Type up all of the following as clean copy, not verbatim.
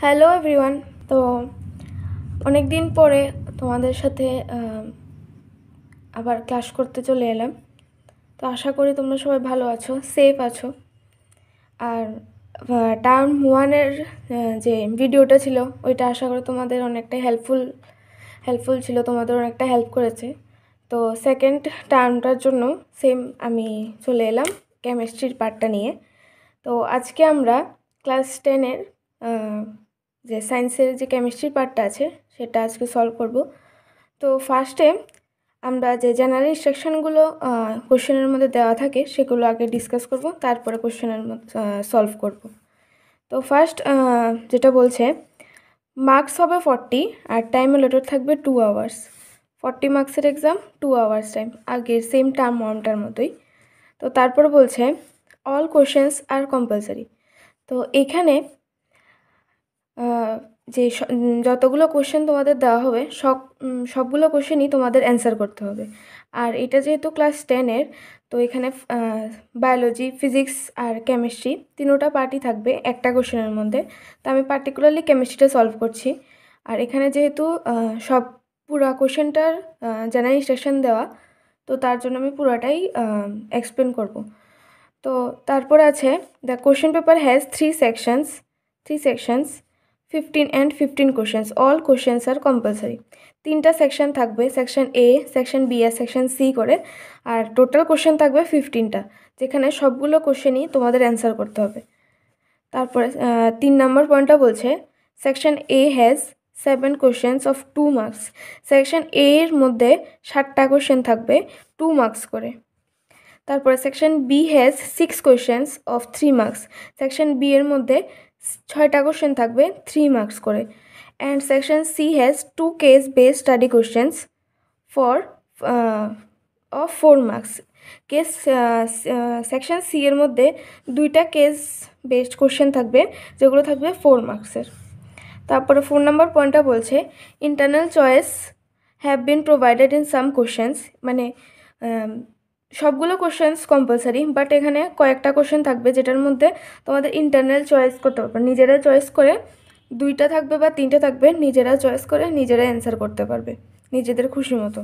Hello everyone. তো অনেক দিন পরে তোমাদের সাথে আবার ক্লাস করতে চলে এলাম। তো আশা করি তোমরা সবাই ভালো আছো, সেফ আছো। আর টার্ম ওয়ানের যে ভিডিওটা ছিল ওইটা আশা করি তোমাদের অনেকটাই হেল্পফুল ছিল, তোমাদের অনেকটা হেল্প করেছে। তো সেকেন্ড টার্মটার জন্য সেম আমি চলে এলাম কেমিস্ট্রির পার্টটা নিয়ে। তো আজকে আমরা ক্লাস 10-এর যে সায়েন্সের যে কেমিস্ট্রির পার্টটা আছে সেটা আজকে সলভ করব। তো ফার্স্টে আমরা যে জেনারেল ইনস্ট্রাকশনগুলো কোশ্চেনের মধ্যে দেওয়া থাকে সেগুলো আগে ডিসকাস করব, তারপরে কোশ্চেনের সলভ করব। তো ফার্স্ট যেটা বলছে মার্কস হবে 40 আর টাইম অ্যালোটেড থাকবে 2 আওয়ার্স। 40 মার্কসের এক্সাম, 2 আওয়ার্স টাইম, আগের সেম টার্ম ওয়ানটার মতোই। তো তারপর বলছে অল কোশ্চেন্স আর কম্পালসারি। তো এখানে যে যতগুলো কোশ্চেন তোমাদের দেওয়া হবে সবগুলো কোশ্চেনই তোমাদের অ্যান্সার করতে হবে। আর এটা যেহেতু ক্লাস 10-এর, তো এখানে বায়োলজি, ফিজিক্স আর কেমিস্ট্রি তিনোটা পার্টই থাকবে একটা কোশ্চেনের মধ্যে। তো আমি পার্টিকুলারলি কেমিস্ট্রিটা সলভ করছি। আর এখানে যেহেতু সব পুরা কোশ্চেনটার জেনারেল ইনস্ট্রাকশন দেওয়া, তো তার জন্য আমি পুরাটাই এক্সপ্লেন করব। তো তারপর আছে the question paper has three sections 15 and 15 questions. All questions are compulsory. তিনটা সেকশন থাকবে, সেকশন এ, সেকশন বি আর সেকশন সি করে। আর টোটাল কোশ্চেন থাকবে 15টা, যেখানে সবগুলো কোশ্চেনই তোমাদের অ্যান্সার করতে হবে। তারপরে 3 নম্বর পয়েন্টটা বলছে section A has 7 questions of 2 marks. Section A এর মধ্যে 7টা কোশ্চেন থাকবে 2 মার্কস করে। তারপরে section B has 6 questions of 3 marks. Section B এর মধ্যে 6টা কোশ্চেন থাকবে 3 মার্কস করে। And section C has 2 case based study questions for of 4 marks. Section C এর মধ্যে 2টা কেস বেসড কোশ্চেন থাকবে, যেগুলো থাকবে 4 মার্কসের। তারপরে 4 নম্বর পয়েন্টটা বলছে internal choice have been provided in some questions. মানে সবগুলো কোশ্চেন্স কম্পালসারি, বাট এখানে কয়েকটা কোশ্চেন থাকবে যেটার মধ্যে তোমাদের ইন্টারনাল চয়েস করতে পারবে, নিজেরা চয়েস করে 2টা থাকবে বা 3টে থাকবে, নিজেরা চয়েস করে নিজেরা অ্যান্সার করতে পারবে নিজেদের খুশি মতো।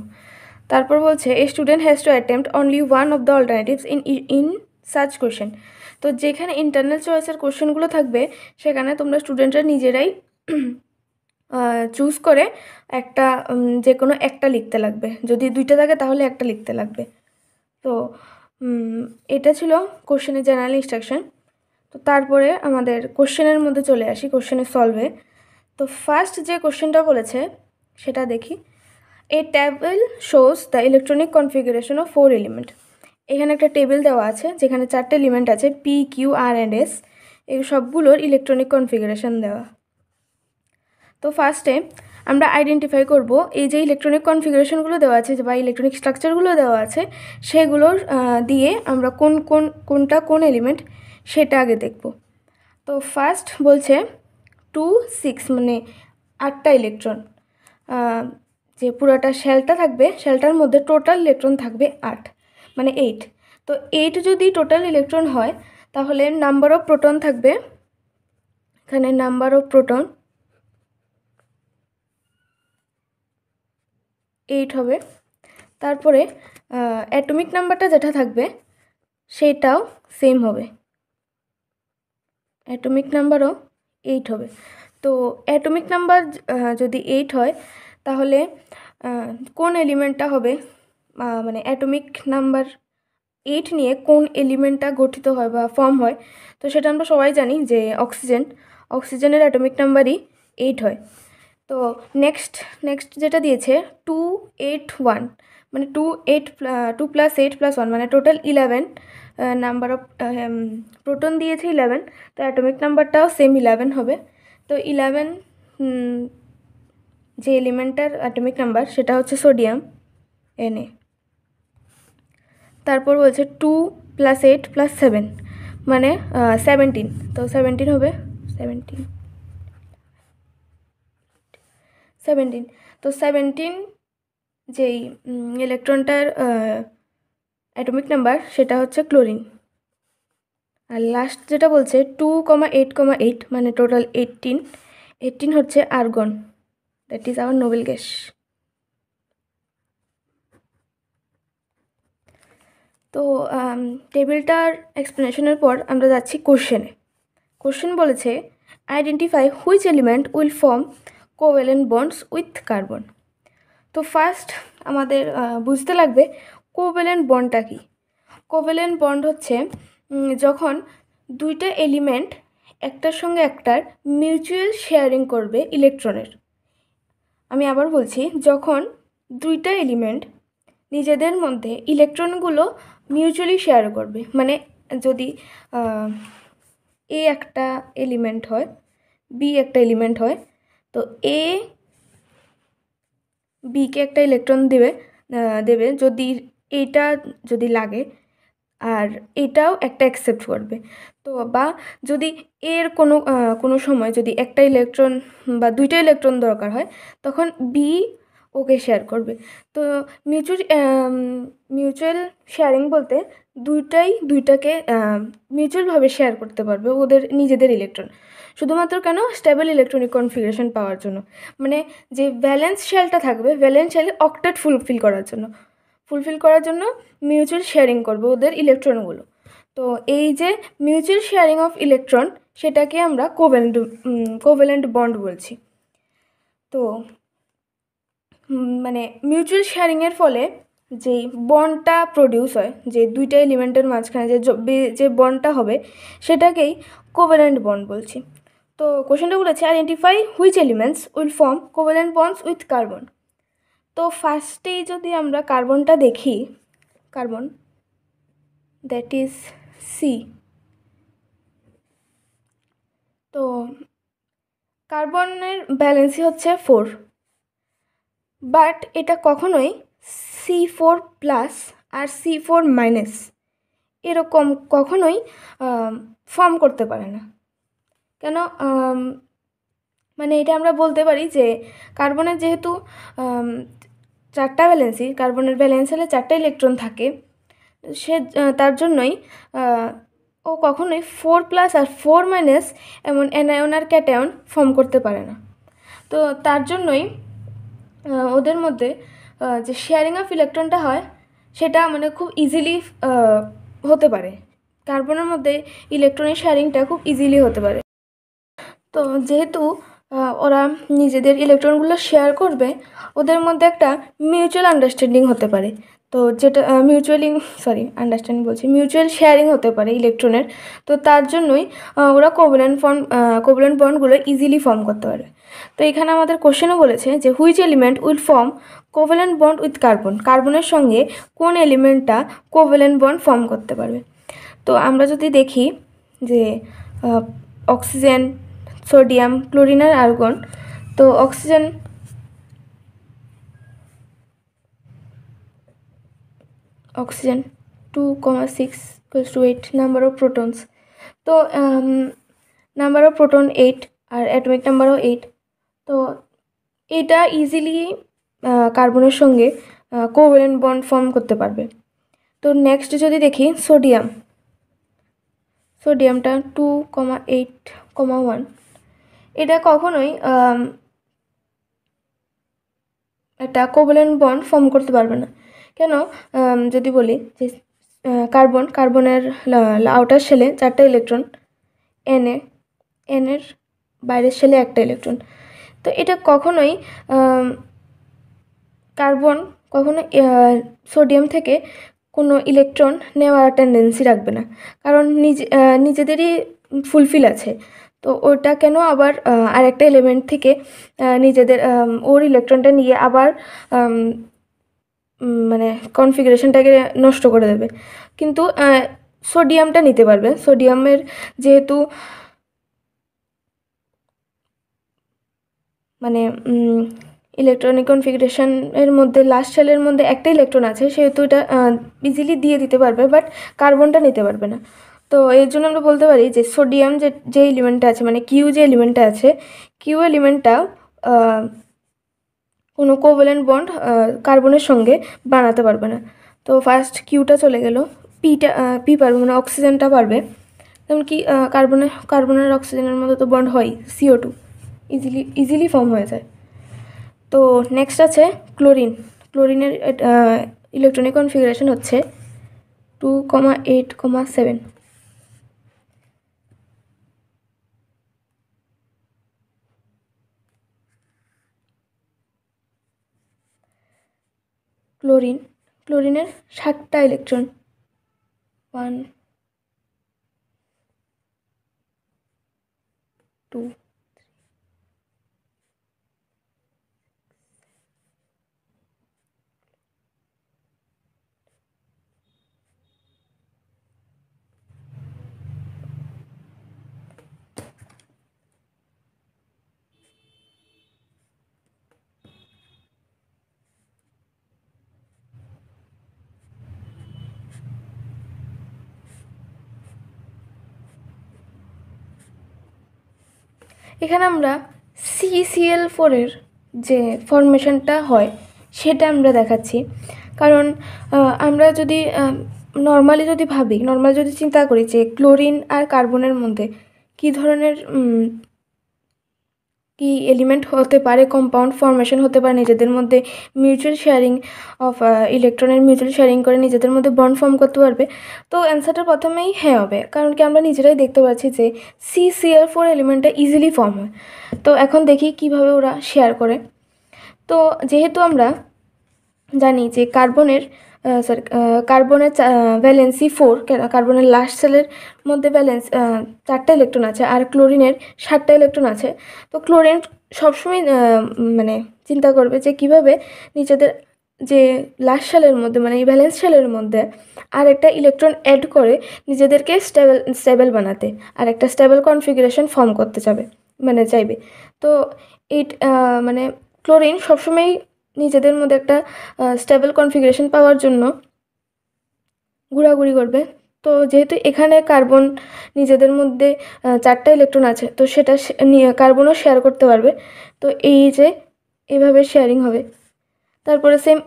তারপর বলছে a student has to attempt only one of the alternatives in such question. তো যেখানে ইন্টারনাল চয়েসের কোশ্চেনগুলো থাকবে সেখানে তোমরা স্টুডেন্টরা নিজেরাই চুজ করে একটা যে কোনো একটা লিখতে লাগবে। যদি 2টা থাকে তাহলে একটা লিখতে লাগবে। তো এটা ছিল কোশ্চেনের জেনারেল ইনস্ট্রাকশন। তো তারপরে আমাদের কোশ্চেনের মধ্যে চলে আসি, কোশ্চেনের সলভে। তো ফার্স্ট যে কোশ্চেনটা বলেছে সেটা দেখি। A table shows the electronic configuration of 4 element. এখানে একটা টেবিল দেওয়া আছে যেখানে 4টে এলিমেন্ট আছে, P, Q, R and S. এই সবগুলোর ইলেকট্রনিক কনফিগারেশন দেওয়া। তো ফার্স্টে আমরা আইডেন্টিফাই করব এই যে ইলেকট্রনিক কনফিগারেশনগুলো দেওয়া আছে বা ইলেকট্রনিক স্ট্রাকচারগুলো দেওয়া আছে সেগুলোর দিয়ে আমরা কোনটা কোন এলিমেন্ট সেটা আগে দেখব। তো ফার্স্ট বলছে 2, 6 মানে 8টা ইলেকট্রন। যে পুরোটা শেলটা থাকবে, শেলটার মধ্যে টোটাল ইলেকট্রন থাকবে 8, মানে 8। তো 8 যদি টোটাল ইলেকট্রন হয় তাহলে নাম্বার অফ প্রোটন থাকবে, এখানে নাম্বার অফ প্রোটন 8 হবে। তারপরে অ্যাটমিক নাম্বারটা যেটা থাকবে সেটাও সেম হবে, অ্যাটমিক নাম্বারও 8 হবে। তো অ্যাটমিক নাম্বার যদি 8 হয় তাহলে কোন এলিমেন্টটা হবে, মানে অ্যাটমিক নাম্বার 8 নিয়ে কোন এলিমেন্টটা গঠিত হয় বা ফর্ম হয়, তো সেটা আমরা সবাই জানি যে অক্সিজেনের অ্যাটমিক নাম্বারই 8 হয়। তো নেক্সট যেটা দিয়েছে 2, 8, 1, মানে 2 + 8 + 1 মানে টোটাল 11 নাম্বার অফ প্রোটন দিয়েছে 11। তো অ্যাটমিক নাম্বারটাও সেম 11 হবে। তো 11 যে এলিমেন্টটার অ্যাটমিক নাম্বার সেটা হচ্ছে সোডিয়াম, Na। তারপর বলছে 2 + 8 + 7 মানে 17। তো 17 হবে, 17। তো 17 যেই ইলেকট্রনটার অ্যাটমিক নাম্বার সেটা হচ্ছে ক্লোরিন। আর লাস্ট যেটা বলছে 2, 8, 8 মানে টোটাল 18। 18 হচ্ছে argon, that is our noble gas. তো টেবিলটার এক্সপ্লেনেশনের পর আমরা যাচ্ছি কোশ্চেনে। কোশ্চেন বলেছে identify which element will form covalent bonds with carbon. তো ফার্স্ট আমাদের বুঝতে লাগবে কোভ্যালেন্ট বন্ডটা কী। কোভ্যালেন্ট বন্ড হচ্ছে যখন দুইটা এলিমেন্ট একটার সঙ্গে একটার মিউচুয়াল শেয়ারিং করবে ইলেকট্রনের। আমি আবার বলছি, যখন দুইটা এলিমেন্ট নিজেদের মধ্যে ইলেকট্রনগুলো মিউচুয়ালি শেয়ার করবে, মানে যদি এ একটা এলিমেন্ট হয়, বি একটা এলিমেন্ট হয়, তো এ বিকে একটা ইলেকট্রন দেবে যদি এইটা যদি লাগে, আর এটাও একটা অ্যাকসেপ্ট করবে। তো বা যদি এর কোনো সময় যদি একটা ইলেকট্রন বা দুইটা ইলেকট্রন দরকার হয়, তখন বি ওকে শেয়ার করবে। তো মিউচুয়াল শেয়ারিং বলতে দুইটাকে মিউচুয়ালভাবে শেয়ার করতে পারবে ওদের নিজেদের ইলেকট্রন, শুধুমাত্র কেন? স্টেবল ইলেকট্রনিক কনফিগারেশন পাওয়ার জন্য, মানে যে ভ্যালেন্স শেলটা থাকবে, ভ্যালেন্স শেলে অক্টেট ফুলফিল করার জন্য মিউচুয়াল শেয়ারিং করবে ওদের ইলেকট্রনগুলো। তো এই যে মিউচুয়াল শেয়ারিং অফ ইলেকট্রন, সেটাকে আমরা কোভ্যালেন্ট বন্ড বলছি। তো মানে মিউচুয়াল শেয়ারিংয়ের ফলে যেই বন্ডটা প্রডিউস হয়, যে দুইটা এলিমেন্টের মাঝখানে যে বন্ডটা হবে, সেটাকেই কোভ্যালেন্ট বন্ড বলছি। তো কোশ্চেনটা বলেছে identify which elements will form covalent bonds with carbon. তো ফার্স্টেই যদি আমরা কার্বনটা দেখি, কার্বন দ্যাট ইজ সি। তো কার্বনের ব্যালেন্সই হচ্ছে 4, বাট এটা কখনোই C4+ আর C4- এরকম কখনোই ফর্ম করতে পারে না। কেন? মানে এটা আমরা বলতে পারি যে কার্বনের যেহেতু চারটা ভ্যালেন্সি, কার্বনের ভ্যালেন্স হলে চারটা ইলেকট্রন থাকে, তার জন্যই ও কখনোই 4+ আর 4- এমন অ্যানায়ন আর ক্যাটায়ন ফর্ম করতে পারে না। তো তার জন্যই ওদের মধ্যে যে শেয়ারিং অফ ইলেকট্রনটা হয়, সেটা মানে খুব ইজিলি হতে পারে। কার্বনের মধ্যে ইলেকট্রনের শেয়ারিংটা খুব ইজিলি হতে পারে। তো যেহেতু ওরা নিজেদের ইলেকট্রনগুলো শেয়ার করবে, ওদের মধ্যে একটা মিউচুয়াল আন্ডারস্ট্যান্ডিং হতে পারে। তো যেটা মিউচুয়াল শেয়ারিং হতে পারে ইলেকট্রনের। তো তার জন্যই ওরা কোভ্যালেন্ট বন্ডগুলো ইজিলি ফর্ম করতে পারে। তো এখানে আমাদের কোশ্চেনও বলেছে যে which element will form covalent bond with carbon. কার্বনের সঙ্গে কোন এলিমেন্টটা কোভ্যালেন্ট বন্ড ফর্ম করতে পারবে। তো আমরা যদি দেখি যে অক্সিজেন, সোডিয়াম, ক্লোরিন আর আর্গন। তো অক্সিজেন 2,6 = 8 নাম্বার অফ প্রোটনস। তো নাম্বার অফ প্রোটন 8 আর অ্যাটমিক নাম্বারও 8। তো এটা ইজিলি কার্বনের সঙ্গে কোভ্যালেন্ট বন্ড ফর্ম করতে পারবে। তো নেক্সট যদি দেখি সোডিয়ামটা 2,8,1, এটা কখনোই একটা কোভ্যালেন্ট বন্ড ফর্ম করতে পারবে না। কেন? যদি বলি যে কার্বনের আউটার শেলে 4টা ইলেকট্রন, এনের বাইরের শেলে একটা ইলেকট্রন। তো এটা কখনোই কার্বন কখনো সোডিয়াম থেকে কোনো ইলেকট্রন নেওয়ার টেন্ডেন্সি রাখবে না, কারণ নিজেদেরই ফুলফিল আছে। তো ওটা কেন আবার আরেকটা এলিমেন্ট থেকে নিজেদের ওর ইলেকট্রনটা নিয়ে আবার মানে কনফিগারেশনটাকে নষ্ট করে দেবে। কিন্তু সোডিয়ামটা নিতে পারবে। সোডিয়ামের যেহেতু মানে ইলেকট্রনিক কনফিগারেশনের মধ্যে লাস্ট শেলের মধ্যে একটা ইলেকট্রন আছে, সেহেতু এটা ইজিলি দিয়ে দিতে পারবে, বাট কার্বনটা নিতে পারবে না। তো এর জন্য আমরা বলতে পারি যে সোডিয়াম যে এলিমেন্টটা আছে, মানে কিউ যে এলিমেন্টটা আছে, কিউ এলিমেন্টটা কোনো কোভ্যালেন্ট বন্ড কার্বনের সঙ্গে বানাতে পারবে না। তো ফার্স্ট কিউটা চলে গেল, পি পারবে, মানে অক্সিজেনটা পারবে। যেমন কি কার্বনের অক্সিজেনের মধ্যে তো বন্ড হয় CO2। ইজিলি ফর্ম হয়ে যায়। তো নেক্সট আছে ক্লোরিনের ইলেকট্রনিক কনফিগারেশন হচ্ছে 2,8,7। ক্লোরিনের 7টা ইলেকট্রন, 1 2 এখানে আমরা CCl4 এর যে ফরমেশনটা হয় সেটা আমরা দেখাচ্ছি। কারণ আমরা যদি নর্মালি যদি চিন্তা করি যে ক্লোরিন আর কার্বনের মধ্যে কী ধরনের কি এলিমেন্ট হতে পারে, কম্পাউন্ড ফর্মেশন হতে পারে, নিজেদের মধ্যে মিউচুয়াল শেয়ারিং অফ ইলেকট্রনের মিউচুয়াল শেয়ারিং করে নিজেদের মধ্যে বন্ড ফর্ম করতে পারবে, তো অ্যান্সারটা প্রথমেই হ্যাঁ হবে। কারণ কি আমরা নিজেরাই দেখতে পাচ্ছি যে CCl4 এলিমেন্টটা ইজিলি ফর্ম হয়। তো এখন দেখি কিভাবে ওরা শেয়ার করে। তো যেহেতু আমরা জানি যে কার্বনের ভ্যালেন্সি 4, কার্বনের লাস্ট সেলের মধ্যে চারটা ইলেকট্রন আছে, আর ক্লোরিনের 7টা ইলেকট্রন আছে। তো ক্লোরিন সবসময় মানে চিন্তা করবে যে কিভাবে নিজেদের যে লাস্ট সেলের মধ্যে মানে এই ভ্যালেন্স সেলের মধ্যে আর একটা ইলেকট্রন অ্যাড করে নিজেদেরকে স্টেবল বানাতে, আর একটা স্টেবল কনফিগারেশন ফর্ম করতে চাইবে। তো এই মানে ক্লোরিন সবসময় নিজেদের মধ্যে একটা স্টেবল কনফিগারেশন পাওয়ার জন্য ঘোরাঘুরি করবে। তো যেহেতু এখানে কার্বন নিজেদের মধ্যে 4টা ইলেকট্রন আছে, তো সেটা নিয়ে কার্বনও শেয়ার করতে পারবে। তো এইভাবে শেয়ারিং হবে। তারপরে সেম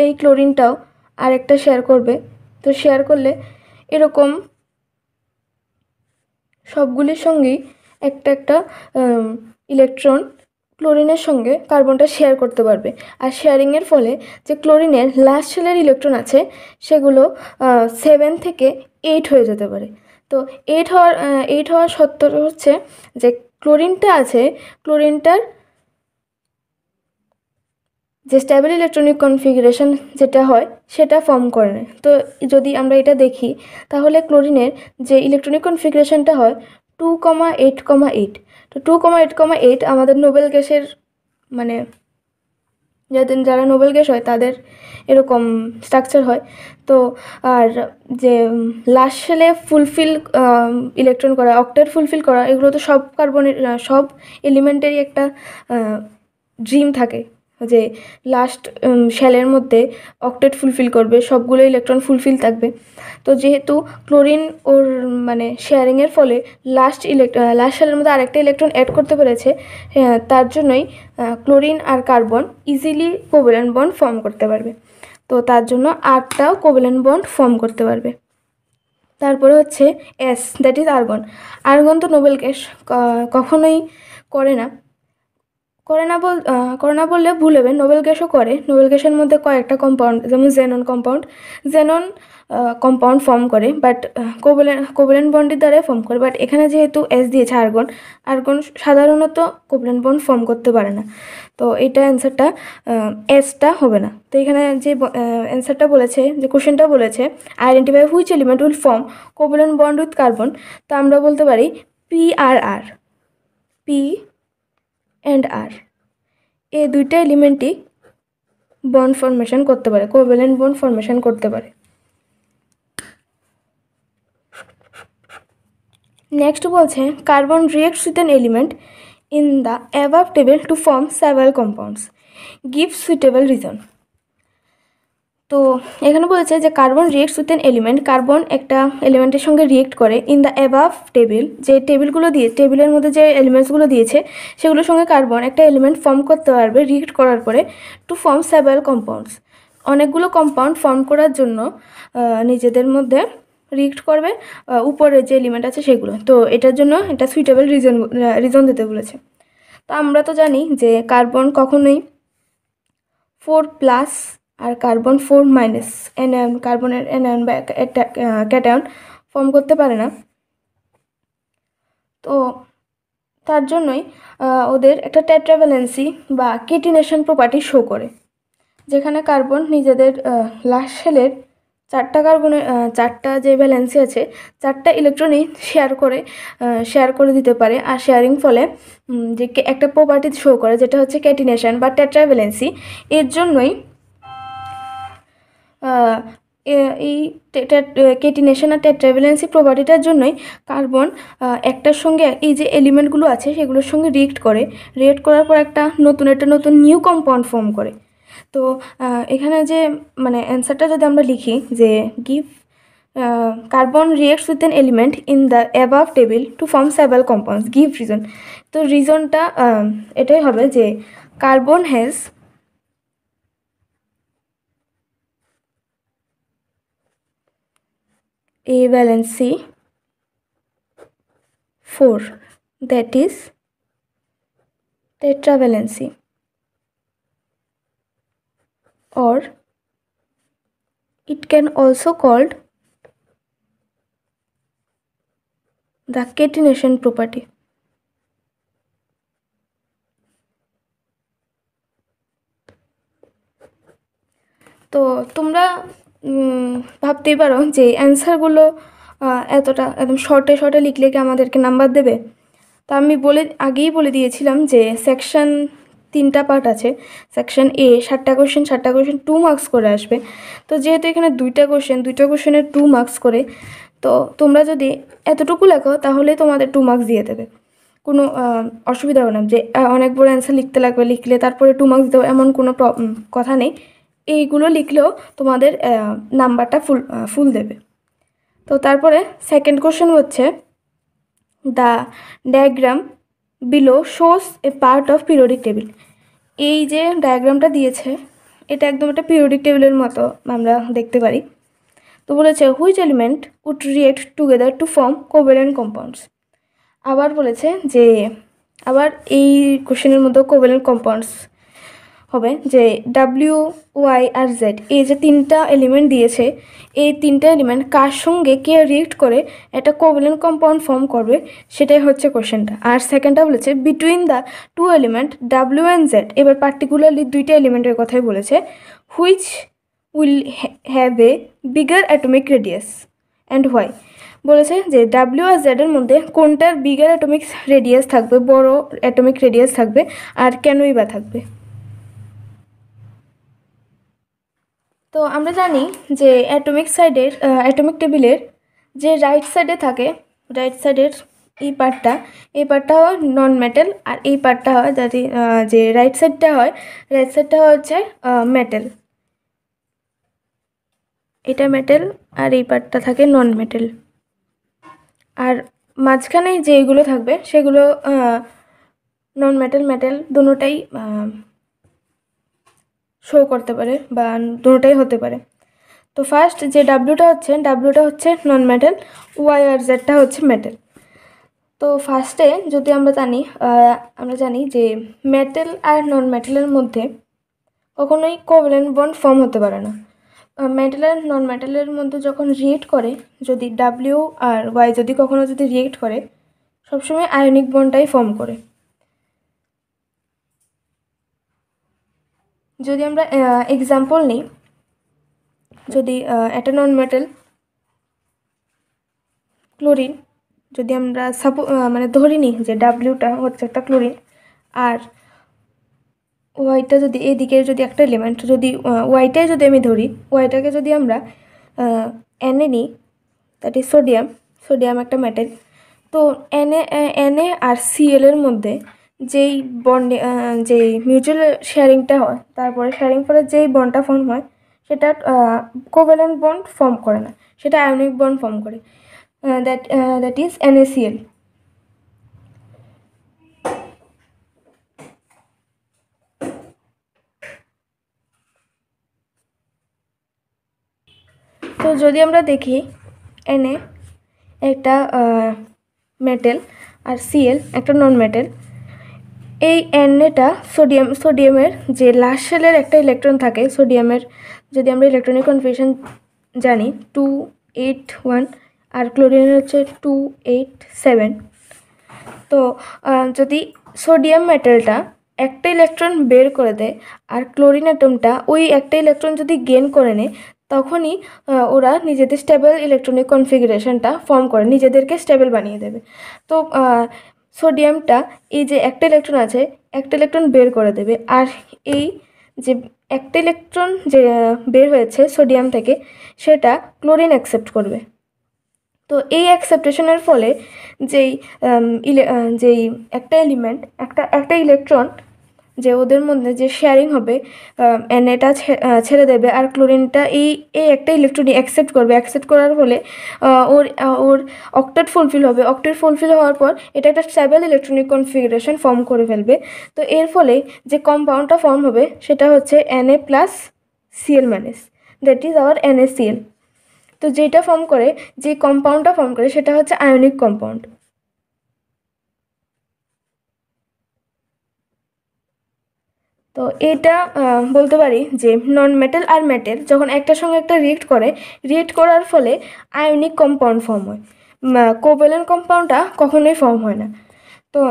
এই ক্লোরিনটাও আরেকটা শেয়ার করবে। তো শেয়ার করলে এরকম সবগুলির সঙ্গেই একটা ইলেকট্রন ক্লোরিনের সঙ্গে কার্বনটা শেয়ার করতে পারবে। আর শেয়ারিংয়ের ফলে যে ক্লোরিনের লাস্ট শেলের ইলেকট্রন আছে সেগুলো 7 থেকে 8 হয়ে যেতে পারে। তো 8 হওয়ার সত্য হচ্ছে যে ক্লোরিনটার যে স্টেবল ইলেকট্রনিক কনফিগারেশন যেটা হয় সেটা ফর্ম করে নেয়। তো যদি আমরা এটা দেখি তাহলে ক্লোরিনের যে ইলেকট্রনিক কনফিগারেশনটা হয় 2,8,8। তো 2,8,8 আমাদের নোবেল গ্যাসের মানে যারা নোবেল গ্যাস হয় তাদের এরকম স্ট্রাকচার হয়। তো আর যে লাস্ট শেলে ফুলফিল ইলেকট্রন করা, অক্টেট ফুলফিল করা, এগুলো তো সব সব এলিমেন্টেরই একটা ড্রিম থাকে যে লাস্ট শেলের মধ্যে অক্টেট ফুলফিল করবে, সবগুলো ইলেকট্রন ফুলফিল থাকবে। তো যেহেতু ক্লোরিন ওর মানে শেয়ারিংয়ের ফলে লাস্ট শেলের মধ্যে আরেকটা ইলেকট্রন অ্যাড করতে পেরেছে, তার জন্যই ক্লোরিন আর carbon easily covalent bond form করতে পারবে। তো তার জন্য 8টাও কোভ্যালেন্ট বন্ড ফর্ম করতে পারবে। তারপরে হচ্ছে S, that is argon. Argon তো নোবেল গ্যাস কখনোই করে না বললে ভুল হবে, নোবেল গ্যাসও করে। নোবেল গ্যাসের মধ্যে কয়েকটা কম্পাউন্ড, যেমন জেনন কম্পাউন্ড ফর্ম করে, বাট কোভ্যালেন্ট বন্ডের দ্বারাই ফর্ম করে। বাট এখানে যেহেতু S দিয়েছে আর্গন সাধারণত কোভ্যালেন্ট বন্ড ফর্ম করতে পারে না। তো এইটা অ্যান্সারটা Sটা হবে না। তো এখানে যে অ্যান্সারটা বলেছে, যে কোশ্চেনটা বলেছে identify which element will form covalent bond with carbon, তো আমরা বলতে পারি P and R, এই দুইটা এলিমেন্টই বন্ড ফর্মেশন করতে পারে, কোভ্যালেন্ট বন্ড ফর্মেশন করতে পারে। নেক্সট বলছে carbon reacts with an element in the above table to form several compounds, give suitable reason. তো এখানে বলেছে যে carbon reacts with an element, carbon একটা এলিমেন্টের সঙ্গে রিয়েক্ট করে ইন দ্য অ্যাবাভ টেবিল, যে টেবিলের মধ্যে যে এলিমেন্টসগুলো দিয়েছে সেগুলোর সঙ্গে কার্বন একটা এলিমেন্ট ফর্ম করতে পারবে রিয়েক্ট করার পরে, টু ফর্ম সেভারাল কম্পাউন্ডস, অনেকগুলো কম্পাউন্ড ফর্ম করার জন্য নিজেদের মধ্যে রিয়েক্ট করবে উপরে যে এলিমেন্ট আছে সেগুলো। তো এটার জন্য এটা সুইটেবল রিজন দিতে বলেছে। তো আমরা তো জানি যে কার্বন কখনোই 4+ আর কার্বন 4- অ্যানায়ন, কার্বনের অ্যানায়ন বা ক্যাটায়ন ফর্ম করতে পারে না। তো তার জন্যই ওদের একটা টেট্রাভ্যালেন্সি বা কেটিনেশন প্রপার্টি শো করে, যেখানে কার্বন নিজেদের লাস্ট শেলের 4টা কার্বনের 4টা যে ভ্যালেন্সি আছে 4টা ইলেকট্রনই শেয়ার করে দিতে পারে। আর শেয়ারিং ফলে যে একটা প্রপার্টি শো করে, যেটা হচ্ছে ক্যাটিনেশন বা টেট্রাভ্যালেন্সি। এর জন্যই এই কেটিনেশন আর টেট্রাভ্যালেন্সি প্রপার্টিটার জন্যই কার্বন একটার সঙ্গে এই যে এলিমেন্টগুলো আছে সেগুলোর সঙ্গে রিয়েক্ট করার পর একটা নতুন নিউ কম্পাউন্ড ফর্ম করে। তো এখানে যে মানে অ্যান্সারটা যদি আমরা লিখি যে give carbon reacts with an element in the above table to form several compounds, give reason. তো রিজনটা এটাই হবে যে carbon has a valency 4, that is tetravalency, or it can also called the catenation property. তো তোমরা ভাবতেই পারো যে অ্যান্সারগুলো এতটা একদম শর্টে লিখলে কি আমাদেরকে নাম্বার দেবে? তো আমি আগেই বলে দিয়েছিলাম যে সেকশন 3টা পার্ট আছে। সেকশন এ 7টা কোশ্চেন 2 মার্কস করে আসবে। তো যেহেতু এখানে 2টা কোশ্চেনের 2 মার্কস করে, তো তোমরা যদি এতটুকু লেখো তাহলে তোমাদের 2 মার্কস দিয়ে দেবে, কোনো অসুবিধা হবে না যে অনেক বড় অ্যান্সার লিখলে তারপরে 2 মার্কস দেবো, এমন কোনো কথা নেই। এইগুলো লিখলেও তোমাদের নাম্বারটা ফুল দেবে। তো তারপরে সেকেন্ড কোশ্চেন হচ্ছে the diagram below shows a part of periodic table. এই যে ডায়াগ্রামটা দিয়েছে এটা একদম একটা পিরিয়ডিক টেবিলের মতো আমরা দেখতে পারি। তো বলেছে which element would react together to form covalent compounds. আবার বলেছে যে আবার এই কোশ্চেনের মধ্যে কোভ্যালেন্ট কম্পাউন্ডস হবে যে ডাব্লিউ, ওয়াই আর জেড, এই যে 3টা এলিমেন্ট দিয়েছে, এই 3টা এলিমেন্ট কার সঙ্গে কে রিয়েক্ট করে একটা কোভ্যালেন্ট কম্পাউন্ড ফর্ম করবে, সেটাই হচ্ছে কোশ্চেনটা। আর সেকেন্ডটা বলেছে between the 2 element W and Z, এবার পার্টিকুলারলি 2টা এলিমেন্টের কথাই বলেছে, which will have a bigger atomic radius and why. বলেছে যে ডাব্লিউ আর জেডের মধ্যে কোনটার বিগার অ্যাটমিক রেডিয়াস থাকবে, বড় অ্যাটমিক রেডিয়াস থাকবে, আর কেনই বা থাকবে। তো আমরা জানি যে অ্যাটমিক টেবিলের যে রাইট সাইডে থাকে, রাইট সাইডের এই পার্টটা হয় নন মেটাল, আর এই পার্টটা হয় যে রাইট সাইডটা হচ্ছে মেটাল। এটা মেটাল আর এই পার্টটা থাকে নন মেটাল। আর মাঝখানে যেগুলো থাকবে সেগুলো নন মেটাল দুটোটাই শো করতে পারে বা দুটোটাই হতে পারে। তো ফার্স্ট যে ডাব্লিউটা হচ্ছে নন মেটাল, ওয়াই আর জেডটা হচ্ছে মেটাল। তো ফার্স্টে যদি আমরা জানি যে মেটাল আর নন মেটালের মধ্যে কখনোই কোভ্যালেন্ট বন্ড ফর্ম হতে পারে না। মেটাল আর নন মেটালের মধ্যে যখন রিয়েক্ট করে, যদি ডাব্লিউ আর ওয়াই যদি রিয়েক্ট করে, সবসময় আয়নিক বন্ডটাই ফর্ম করে। যদি আমরা এক্সাম্পল নিই, যদি একটা নন মেটাল ক্লোরিন, যদি আমরা ধরি নিই যে ডাব্লিউটা হচ্ছে একটা ক্লোরিন, আর ওয়াইটা যদি এদিকের যদি একটা এলিমেন্ট, যদি ওয়াইটাই যদি আমি ধরি, ওয়াইটাকে যদি আমরা এনে নিই, দ্যাট ইজ সোডিয়াম একটা মেটাল। তো এনএ আর সিএলের মধ্যে যেই বন্ডে যেই মিউচুয়াল শেয়ারিংটা হয়, তারপরে শেয়ারিং ফলে যেই বন্ডটা ফর্ম হয়, সেটা কোভ্যালেন্ট বন্ড ফর্ম করে না, সেটা আয়নিক বন্ড ফর্ম করে, দ্যাট ইজ NaCl। তো যদি আমরা দেখি Na একটা মেটাল আর Cl একটা নন মেটাল, এই Na সোডিয়ামের যে লাস্ট শেলের একটা ইলেকট্রন থাকে, সোডিয়ামের যদি আমরা ইলেকট্রনিক কনফিগারেশন জানি 281 আর ক্লোরিনের হচ্ছে 287। তো যদি সোডিয়াম মেটালটা একটা ইলেকট্রন বের করে দেয় আর ক্লোরিন অ্যাটমটা ওই একটা ইলেকট্রন যদি গেইন করে নেয়, তখনই ওরা নিজেদের স্টেবল ইলেকট্রনিক কনফিগারেশনটা ফর্ম করে, নিজেদেরকে স্টেবল বানিয়ে দেবে। তো সোডিয়ামটা এই যে একটা ইলেকট্রন আছে, একটা ইলেকট্রন বের করে দেবে, আর এই যে একটা ইলেকট্রন যে বের হয়েছে সোডিয়াম থেকে, সেটা ক্লোরিন অ্যাকসেপ্ট করবে। তো এই অ্যাকসেপ্টেশনের ফলে যেই একটা এলিমেন্ট একটা ইলেকট্রন যে ওদের মধ্যে যে শেয়ারিং হবে, এটা ছেড়ে দেবে আর ক্লোরিনটা এই একটা ইলেকট্রনই অ্যাকসেপ্ট করার ফলে ওর অক্টেট ফুলফিল হবে। অক্টেট ফুলফিল হওয়ার পর এটা একটা স্টেবল ইলেকট্রনিক কনফিগারেশন ফর্ম করে ফেলবে। তো এর ফলে যে কম্পাউন্ডটা ফর্ম হবে সেটা হচ্ছে Na+Cl-, that is hour NaCl। তো যেটা ফর্ম করে, যে কম্পাউন্ডটা ফর্ম করে, সেটা হচ্ছে আয়নিক কম্পাউন্ড। তো এটা বলতে পারি যে নন মেটাল আর মেটাল যখন একটার সঙ্গে একটা রিয়েক্ট করার ফলে আয়নিক কম্পাউন্ড ফর্ম হয়, কোভ্যালেন্ট কম্পাউন্ডটা কখনোই ফর্ম হয় না। তো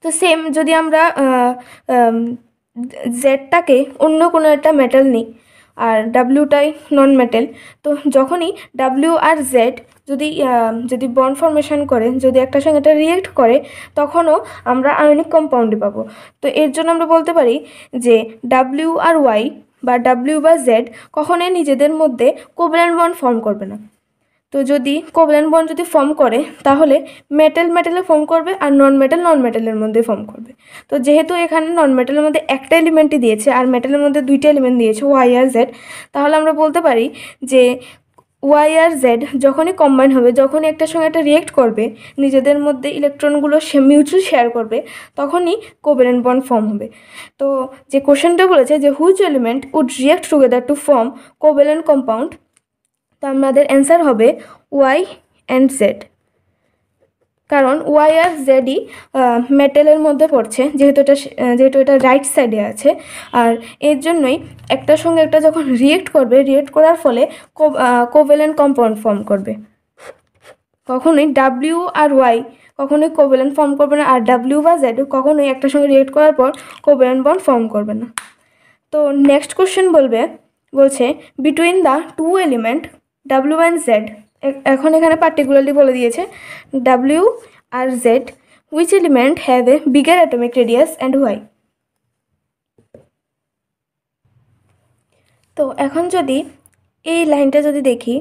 তো সেম যদি আমরা জেডটাকে অন্য কোনো একটা মেটাল নিই আর ডাব্লিউটাই নন মেটাল, তো যখনই ডাব্লিউ আর জেড যদি বন্ড ফর্মেশন করে, যদি একটার সঙ্গে একটা রিয়েক্ট করে, তখনও আমরা আয়নিক কম্পাউন্ডই পাবো। তো এর জন্য আমরা বলতে পারি যে ডাব্লিউ আর ওয়াই বা ডাব্লিউ বা জেড কখনোই নিজেদের মধ্যে কোভ্যালেন্ট বন্ড ফর্ম করবে না। তো যদি কোভ্যালেন্ট বন্ড যদি ফর্ম করে, তাহলে মেটালে ফর্ম করবে আর নন মেটালের মধ্যে ফর্ম করবে। তো যেহেতু এখানে নন মেটালের মধ্যে একটা এলিমেন্টই দিয়েছে আর মেটালের মধ্যে দুইটা এলিমেন্ট দিয়েছে, ওয়াই আর জেড, তাহলে আমরা বলতে পারি যে ওয়াই আর জেড যখনই কম্বাইন হবে, যখনই একটার সঙ্গে একটা রিয়েক্ট করবে, নিজেদের মধ্যে ইলেকট্রনগুলো মিউচুয়াল শেয়ার করবে, তখনই কোভ্যালেন্ট বন্ড ফর্ম হবে। তো যে কোশ্চেনটা বলেছে যে which element would react together to form covalent compound, তো আমাদের অ্যান্সার হবে ওয়াই অ্যান্ড জেড। কারণ ওয়াই আর জেডই মেটালের মধ্যে পড়ছে, যেহেতু এটা রাইট সাইডে আছে, আর এর জন্যই একটার সঙ্গে একটা যখন রিয়েক্ট করার ফলে কোভ্যালেন্ট কম্পাউন্ড ফর্ম করবে। কখনোই ডাব্লিউ আর ওয়াই কখনোই কোভ্যালেন্ট ফর্ম করবে না, আর ডাব্লিউ বা জেড কখনোই একটার সঙ্গে রিয়েক্ট করার পর কোভ্যালেন্ট বন্ড ফর্ম করবে না। তো নেক্সট কোশ্চেন বলছে between the two element W and Z, এখন এখানে পার্টিকুলারলি বলে দিয়েছে ডাব্লিউ আর Z, which element have a bigger atomic radius and why. তো এখন যদি এই লাইনটা যদি দেখি,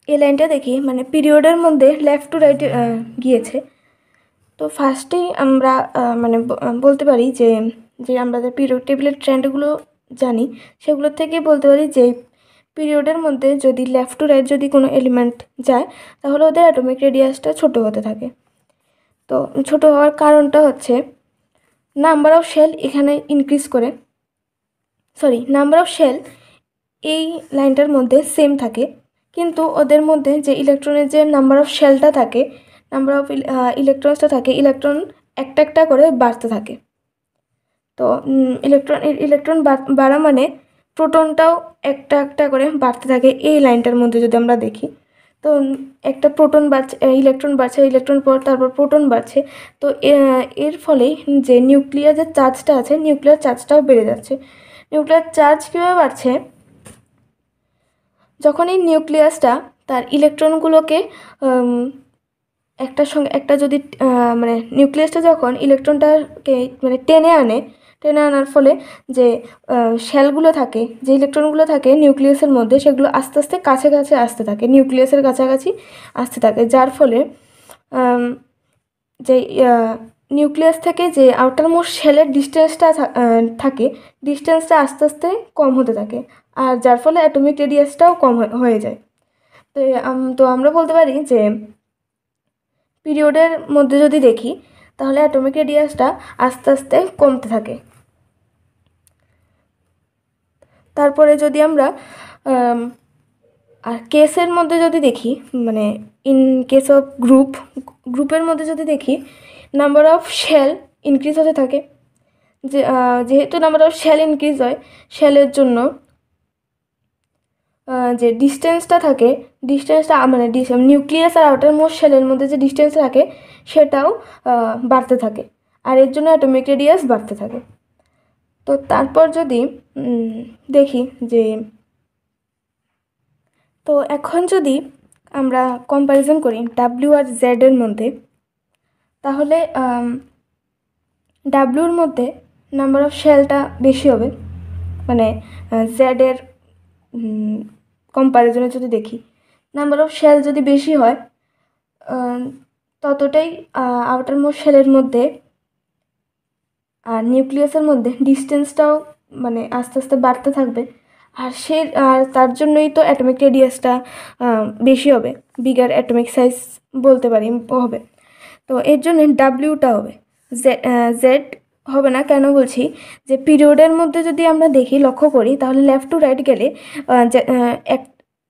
এই লাইনটা দেখি মানে পিরিয়ডের মধ্যে লেফট টু রাইট গিয়েছে। তো ফার্স্টেই আমরা বলতে পারি যে আমাদের পিরিয়ড টেবিলের ট্রেন্ডগুলো জানি, সেগুলোর থেকে বলতে পারি যে পিরিয়ডের মধ্যে যদি লেফট টু রাইট যদি কোনো এলিমেন্ট যায়, তাহলে ওদের অ্যাটমিক রেডিয়াসটা ছোটো হতে থাকে। তো ছোটো হওয়ার কারণটা হচ্ছে নাম্বার অফ শেল এখানে ইনক্রিজ করে, নাম্বার অফ শেল এই লাইনটার মধ্যে সেম থাকে, কিন্তু ওদের মধ্যে যে ইলেকট্রনের যে নাম্বার অফ শেলটা থাকে, নাম্বার অফ ইলেকট্রনসটা থাকে, ইলেকট্রন একটা করে বাড়তে থাকে। তো ইলেকট্রন বাড়া মানে প্রোটনটাও একটা করে বাড়তে থাকে এই লাইনটার মধ্যে যদি আমরা দেখি। তো একটা প্রোটন বাড়ছে, ইলেকট্রন পর তারপর প্রোটন বাড়ছে। তো এর ফলে যে নিউক্লিয়ার যে চার্জটা আছে, নিউক্লিয়ার চার্জটাও বেড়ে যাচ্ছে। নিউক্লিয়ার চার্জ কীভাবে বাড়ছে? যখন এই নিউক্লিয়াসটা তার ইলেকট্রনগুলোকে একটার সঙ্গে একটা যদি নিউক্লিয়াসটা যখন ইলেকট্রনটাকে টেনে আনার ফলে যে শেলগুলো থাকে, যে ইলেকট্রনগুলো থাকে নিউক্লিয়াসের মধ্যে, সেগুলো আস্তে আস্তে কাছাকাছি আসতে থাকে, নিউক্লিয়াসের কাছাকাছি আসতে থাকে, যার ফলে যে নিউক্লিয়াস থেকে যে আউটারমোস্ট শেলের ডিস্টেন্সটা থাকে, ডিস্টেন্সটা আস্তে আস্তে কম হতে থাকে, আর যার ফলে অ্যাটমিক রেডিয়াসটাও কম হয়ে যায়। তো আমরা বলতে পারি যে পিরিয়ডের মধ্যে যদি দেখি, তাহলে অ্যাটমিক রেডিয়াসটা আস্তে আস্তে কমতে থাকে। তারপরে যদি আমরা আর কেসের মধ্যে যদি দেখি, মানে ইন কেস অফ গ্রুপের মধ্যে যদি দেখি, নাম্বার অফ শেল ইনক্রিজ হতে থাকে। যেহেতু নাম্বার অফ শেল ইনক্রিজ হয়, শেলের জন্য যে ডিস্টেন্সটা থাকে, ডিস্টেন্সটা মানে নিউক্লিয়াস আর আউটার মোস্ট শেলের মধ্যে যে ডিস্টেন্স থাকে সেটাও বাড়তে থাকে, আর এর জন্য অ্যাটমিক রেডিয়াস বাড়তে থাকে। তো তারপর যদি দেখি যে, তো এখন যদি আমরা কম্প্যারিজন করি ডাব্লিউ আর জেডের মধ্যে, তাহলে ডাব্লিউর মধ্যে নাম্বার অফ শেলটা বেশি হবে, মানে জেডের কম্প্যারিজনে যদি দেখি, নাম্বার অফ শেল যদি বেশি হয় ততটাই আউটার মোস্ট শেলের মধ্যে আর নিউক্লিয়াসের মধ্যে ডিস্টেন্সটাও মানে আস্তে আস্তে বাড়তে থাকবে, আর তার জন্যই তো অ্যাটমিক রেডিয়াসটা বেশি হবে, বিগার অ্যাটমিক সাইজ বলতে পারি হবে। তো এর জন্য ডাব্লিউটা হবে, জেড হবে না। কেন বলছি, যে পিরিয়ডের মধ্যে যদি আমরা দেখি, লক্ষ্য করি, তাহলে লেফট টু রাইট গেলে এক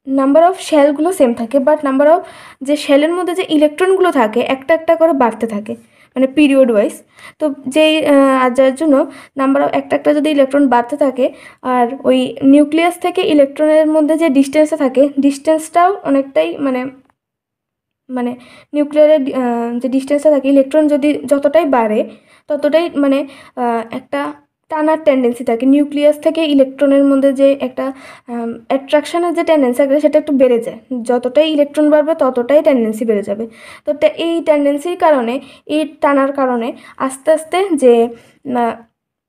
নাম্বার অফ শেলগুলো সেম থাকে, বাট নাম্বার অফ যে শেলের মধ্যে যে ইলেকট্রনগুলো থাকে একটা একটা করে বাড়তে থাকে, মানে পিরিয়ড ওয়াইজ। তো যেই যার জন্য নাম্বার অফ একটা একটা যদি ইলেকট্রন বাড়তে থাকে, আর ওই নিউক্লিয়াস থেকে ইলেকট্রনের মধ্যে যে ডিস্টেন্সটা থাকে, ডিস্টেন্সটাও অনেকটাই মানে নিউক্লিয়ারের যে ডিস্টেন্সটা থাকে, ইলেকট্রন যদি যতটাই বাড়ে ততটাই মানে একটা টানার টেন্ডেন্সি থাকে, নিউক্লিয়াস থেকে ইলেকট্রনের মধ্যে যে একটা অ্যাট্রাকশনের যে টেন্ডেন্সি থাকে সেটা একটু বেড়ে যায়, যতটাই ইলেকট্রন বাড়বে ততটাই টেন্ডেন্সি বেড়ে যাবে। তো এই টেন্ডেন্সির কারণে, এই টানার কারণে আস্তে আস্তে যে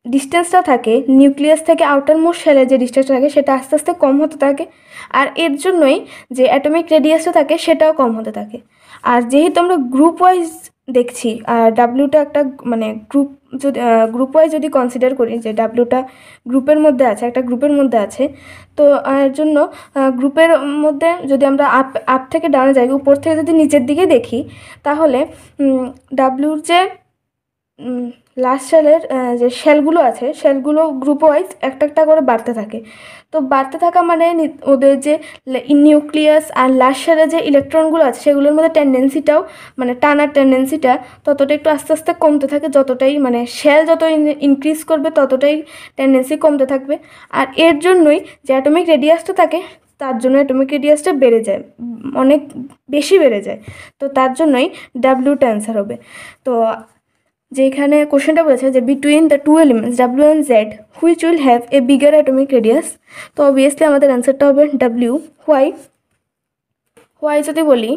ডিস্টেন্সটা থাকে নিউক্লিয়াস থেকে আউটার মোস্ট শেলের যে ডিস্টেন্সটা থাকে সেটা আস্তে আস্তে কম হতে থাকে, আর এর জন্যই যে অ্যাটমিক রেডিয়াসটা থাকে সেটাও কম হতে থাকে। আর যেহেতু আমরা গ্রুপ ওয়াইজ দেখছি, আর ডাব্লিউটা একটা মানে গ্রুপ ওয়াইজ যদি কনসিডার করি, যে ডাব্লিউটা গ্রুপের মধ্যে আছে, একটা গ্রুপের মধ্যে আছে, তো এর জন্য গ্রুপের মধ্যে যদি আমরা আপ থেকে ডাউনে যাই, উপর থেকে যদি নিচের দিকে দেখি, তাহলে ডাব্লিউর যে লাস্ট শেলের যে শেলগুলো আছে, শেলগুলো গ্রুপ ওয়াইজ একটা একটা করে বাড়তে থাকে। তো বাড়তে থাকা মানে ওদের যে নিউক্লিয়াস আর লাস্ট শেলের যে ইলেকট্রনগুলো আছে সেগুলোর মধ্যে টেন্ডেন্সিটাও, মানে টানার টেন্ডেন্সিটা ততটা একটু আস্তে আস্তে কমতে থাকে, যতটাই মানে শেল যত ইনক্রিজ করবে ততটাই টেন্ডেন্সি কমতে থাকবে। আর এর জন্যই যে অ্যাটমিক রেডিয়াসটা থাকে, তার জন্য অ্যাটমিক রেডিয়াসটা বেড়ে যায়, অনেক বেশি বেড়ে যায়। তো তার জন্যই ডাব্লিউটা অ্যান্সার হবে। তো যেখানে কোশ্চেনটা বলেছে যে between the two elements W and Z which will have a bigger atomic radius, তো অবভিয়াসলি আমাদের অ্যান্সারটা হবে ডাব্লিউ। হোয়াই যদি বলি,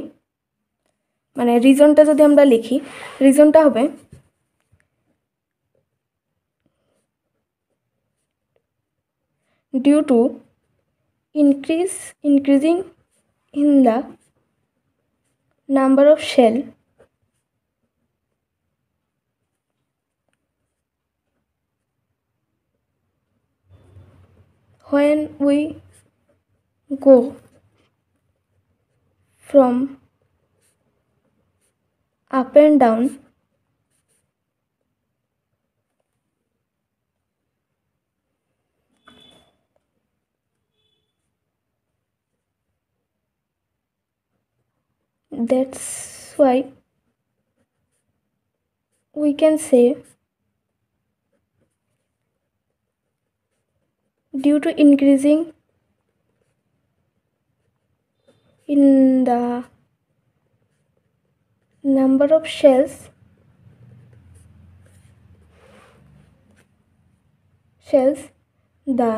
মানে রিজনটা যদি আমরা লিখি, রিজনটা হবে due to increasing in the number of shell when we go from up and down that's why we can say due to increasing in the number of shells the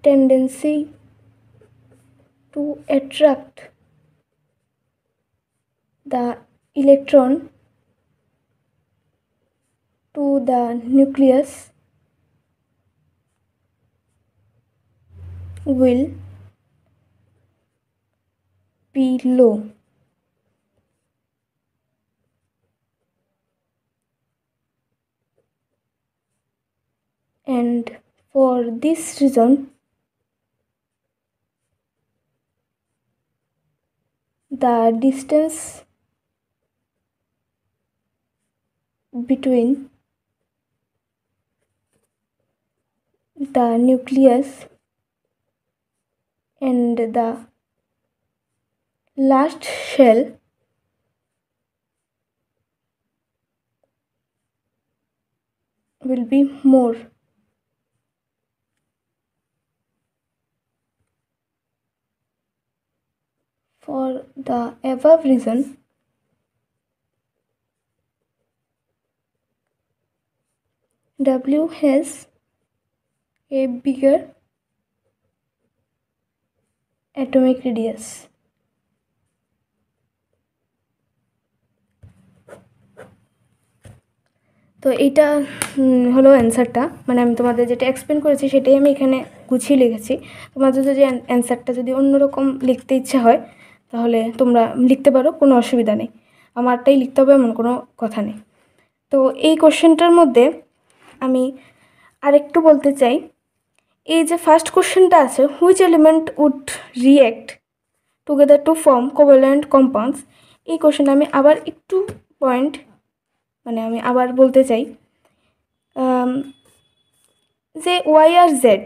tendency to attract the electron to the nucleus will be low. And for this reason the distance between the nucleus and the last shell will be more. For the above reason, W has a bigger atomic radius. তো এইটা হলো অ্যান্সারটা, মানে আমি তোমাদের যেটা explain করেছি সেটাই আমি এখানে গুছিয়ে লিখেছি। তোমাদের যদি অ্যান্সারটা যদি অন্যরকম লিখতে ইচ্ছা হয় তাহলে তোমরা লিখতে পারো, কোনো অসুবিধা নেই। আমারটাই লিখতে হবে এমন কোনো কথা নেই। তো এই কোশ্চেনটার মধ্যে আমি আরেকটু বলতে চাই, এই যে ফার্স্ট কোশ্চেনটা আছে, which element would react together to form covalent compounds, এই কোশ্চেনটা আমি আবার একটু পয়েন্ট মানে আমি আবার বলতে চাই যে ওয়াই আর জেড,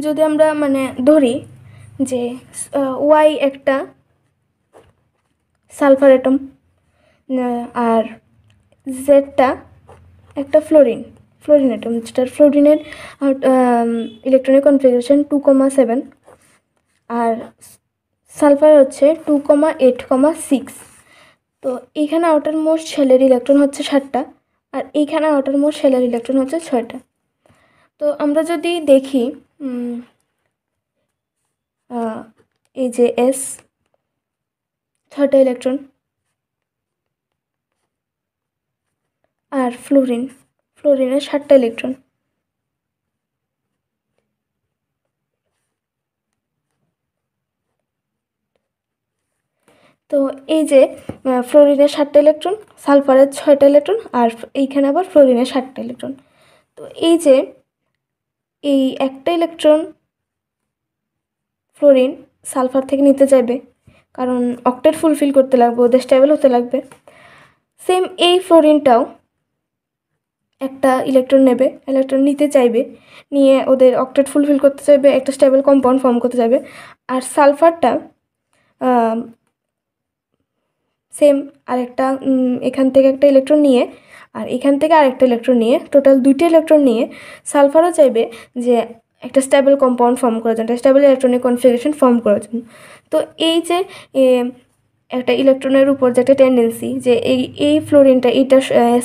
যদি আমরা মানে ধরি যে ওয়াই একটা সালফার অ্যাটম আর জেডটা একটা ফ্লোরিন অ্যাটম, যেটার ফ্লোরিনের ইলেকট্রনিক কনফিগারেশন 2,7 আর সালফার হচ্ছে 2,8,6। তো এইখানে আউটার মোস্ট শেলের ইলেকট্রন হচ্ছে 7টা আর এইখানে আউটার মোস্ট শেলের ইলেকট্রন হচ্ছে 6টা। তো আমরা যদি দেখি এই যে এস 6টা ইলেকট্রন আর ফ্লোরিনের 7টা ইলেকট্রন। তো এই যে ফ্লোরিনের 7টা ইলেকট্রন, সালফারের 6টা ইলেকট্রন আর এইখানে আবার ফ্লোরিনের 7টা ইলেকট্রন। তো এই যে এই একটা ইলেকট্রন ফ্লোরিন সালফার থেকে নিতে চাইবে, কারণ অক্টেট ফুলফিল করতে লাগবে, ওদের স্টেবল হতে লাগবে। সেম এই ফ্লোরিনটাও একটা ইলেকট্রন নিতে চাইবে, নিয়ে ওদের অক্টেট ফুলফিল করতে চাইবে, একটা স্টেবল কম্পাউন্ড ফর্ম করতে চাইবে। আর সালফারটা সেম আরেকটা এখান থেকে একটা ইলেকট্রন নিয়ে আর এখান থেকে আরেকটা ইলেকট্রন নিয়ে, টোটাল 2টি ইলেকট্রন নিয়ে সালফারও চাইবে যে একটা স্টেবল কম্পাউন্ড ফর্ম করার জন্য, স্টেবল ইলেকট্রনিক কনফিগারেশন ফর্ম করার জন্য। তো এই যে একটা ইলেকট্রনের উপর যে একটা টেন্ডেন্সি যে এই ফ্লোরিনটা এইটা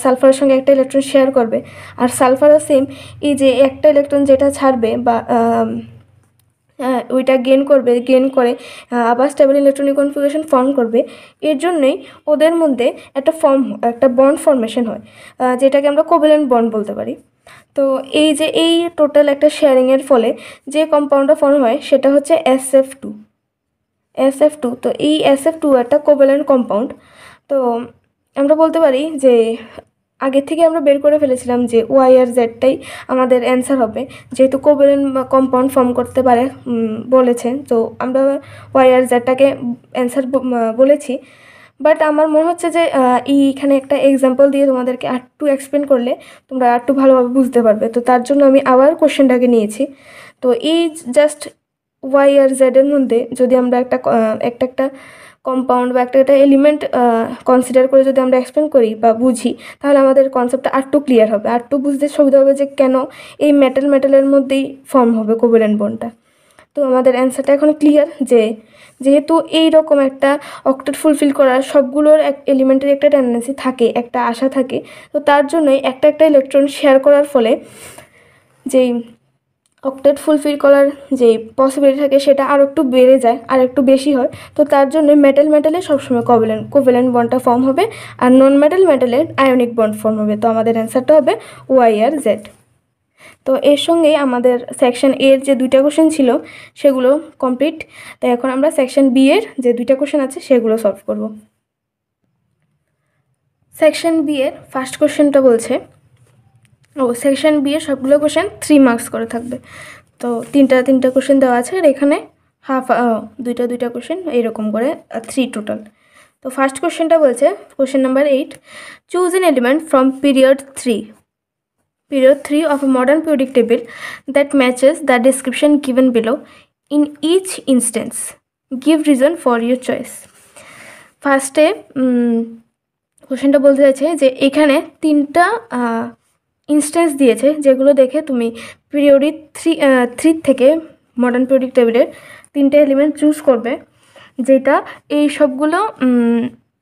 সালফারের সঙ্গে একটা ইলেকট্রন শেয়ার করবে, আর সালফারও সেম এই যে একটা ইলেকট্রন যেটা ছাড়বে বা ওইটা গেন করে আবার স্টেবল ইলেকট্রনিক কনফিগারেশন ফর্ম করবে। এর জন্যই ওদের মধ্যে একটা বন্ড ফর্মেশন হয়, যেটাকে আমরা কোভ্যালেন্ট বন্ড বলতে পারি। তো এই যে এই টোটাল একটা শেয়ারিংয়ের ফলে যে কম্পাউন্ডটা ফর্ম হয় সেটা হচ্ছে SF2। তো এই SF2 একটা কোভ্যালেন্ট কম্পাউন্ড। তো আমরা বলতে পারি যে আগে থেকে আমরা বের করে ফেলেছিলাম যে ওয়াই আর জেডটাই আমাদের অ্যান্সার হবে, যেহেতু কোভ্যালেন্ট কম্পাউন্ড ফর্ম করতে পারে বলেছে। তো আমরা ওয়াই আর জেডটাকে অ্যান্সার বলেছি। বাট আমার মনে হচ্ছে যে এইখানে একটা এক্সাম্পল দিয়ে তোমাদেরকে আরেকটু এক্সপ্লেন করলে তোমরা আরেকটু ভালোভাবে বুঝতে পারবে। তো তার জন্য আমি আবার কোশ্চেনটাকে নিয়েছি। তো এই জাস্ট ওয়াই আর জেডের মধ্যে যদি আমরা একটা কম্পাউন্ড বা একটা এলিমেন্ট কনসিডার করে যদি আমরা এক্সপ্লেন করি বা বুঝি, তাহলে আমাদের কনসেপ্টটা আরেকটু ক্লিয়ার হবে, আরেকটু বুঝতে সুবিধা হবে যে কেন এই মেটালের মধ্যেই ফর্ম হবে কোভ্যালেন্ট বন্ডটা। তো আমাদের অ্যান্সারটা এখন ক্লিয়ার যে যেহেতু এই রকম একটা অক্টেট ফুলফিল করার সবগুলোর এলিমেন্টের একটা টেন্ডেন্সি থাকে, একটা আশা থাকে, তো তার জন্যই একটা ইলেকট্রন শেয়ার করার ফলে যেই অক্টেট ফুলফিল করার যে পসিবিলিটি থাকে সেটা আরও একটু বেড়ে যায়, আর একটু বেশি হয়। তো তার জন্য মেটালে সবসময় কোভ্যালেন্ট বন্ডটা ফর্ম হবে, আর নন মেটালে আয়নিক বন্ড ফর্ম হবে। তো আমাদের অ্যান্সারটা হবে ওয়াই আর জেড। তো এর সঙ্গেই আমাদের সেকশন এর যে 2টা কোশ্চেন ছিল সেগুলো কমপ্লিট। তো এখন আমরা সেকশন বি এর যে 2টা কোশ্চেন আছে সেগুলো সলভ করব। সেকশন বি এর ফার্স্ট কোশ্চেনটা বলছে, সেকশন বি এর সবগুলো কোশ্চেন 3 মার্কস করে থাকবে। তো তিনটা কোশ্চেন দেওয়া আছে, আর এখানে হাফ, দুইটা কোশ্চেন এইরকম করে 3 টোটাল। তো ফার্স্ট কোশ্চেনটা বলছে, question number 8, choose N element from period 3 of a modern periodic table that matches the description given below. In each instance, give reason for your choice. ফার্স্টে কোশ্চেনটা বলতে চাইছে যে এখানে 3টা ইনস্ট্যান্স দিয়েছে, যেগুলো দেখে তুমি পিরিয়ডিক 3 থেকে মডার্ন পিরিয়ডিক টেবিলের 3টে এলিমেন্ট চুজ করবে, যেটা এই সবগুলো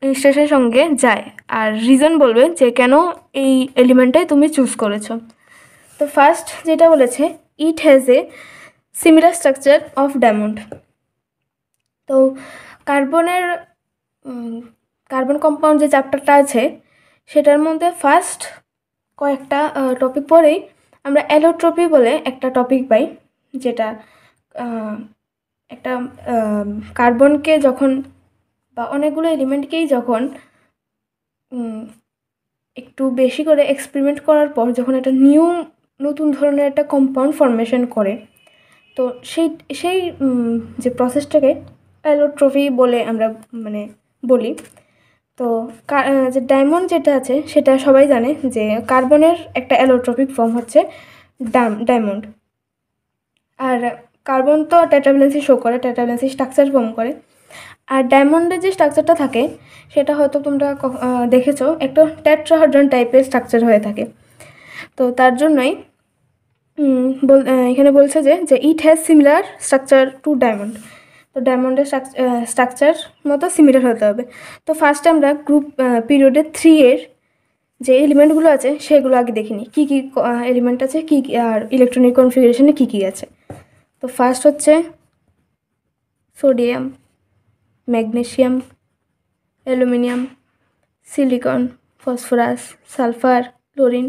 ইনস্ট্যান্সের সঙ্গে যায়, আর রিজন বলবে যে কেন এই এলিমেন্টটাই তুমি চুজ করেছো। তো ফার্স্ট যেটা বলেছে, ইট has a similar structure of diamond. তো কার্বন কম্পাউন্ড যে চ্যাপ্টারটা আছে সেটার মধ্যে ফার্স্ট কয়েকটা টপিক পরেই আমরা অ্যালোট্রপি বলে একটা টপিক পাই, যেটা একটা কার্বনকে যখন বা অনেকগুলো এলিমেন্টকেই যখন একটু বেশি করে এক্সপেরিমেন্ট করার পর যখন একটা নতুন ধরনের একটা কম্পাউন্ড ফর্মেশন করে, তো সেই যে প্রসেসটাকে অ্যালোট্রপি বলে আমরা বলি। তো যে ডায়মন্ড যেটা আছে সেটা সবাই জানে যে কার্বনের একটা অ্যালোট্রপিক ফর্ম হচ্ছে ডায়মন্ড। আর কার্বন তো টেট্রাভ্যালেন্সি শো করে, টেট্রাভ্যালেন্সি স্ট্রাকচার ফর্ম করে। আর ডায়মন্ডের যে স্ট্রাকচারটা থাকে সেটা হয়তো তোমরা দেখেছো, একটা টেট্রাহেড্রন টাইপের স্ট্রাকচার হয়ে থাকে। তো তার জন্যই এখানে বলছে যে it has similar structure to diamond. তো ডায়মন্ডের স্ট্রাকচার মতো সিমিলার হতে হবে। তো ফার্স্টে আমরা পিরিয়ডের 3 যে এলিমেন্টগুলো আছে সেগুলো আগে দেখিনি, কী কী এলিমেন্ট আছে, কী আর ইলেকট্রনিক কনফিগারেশনে কী কী আছে। তো ফার্স্ট হচ্ছে sodium, magnesium, aluminium, silicon, phosphorus, sulphur, chlorine,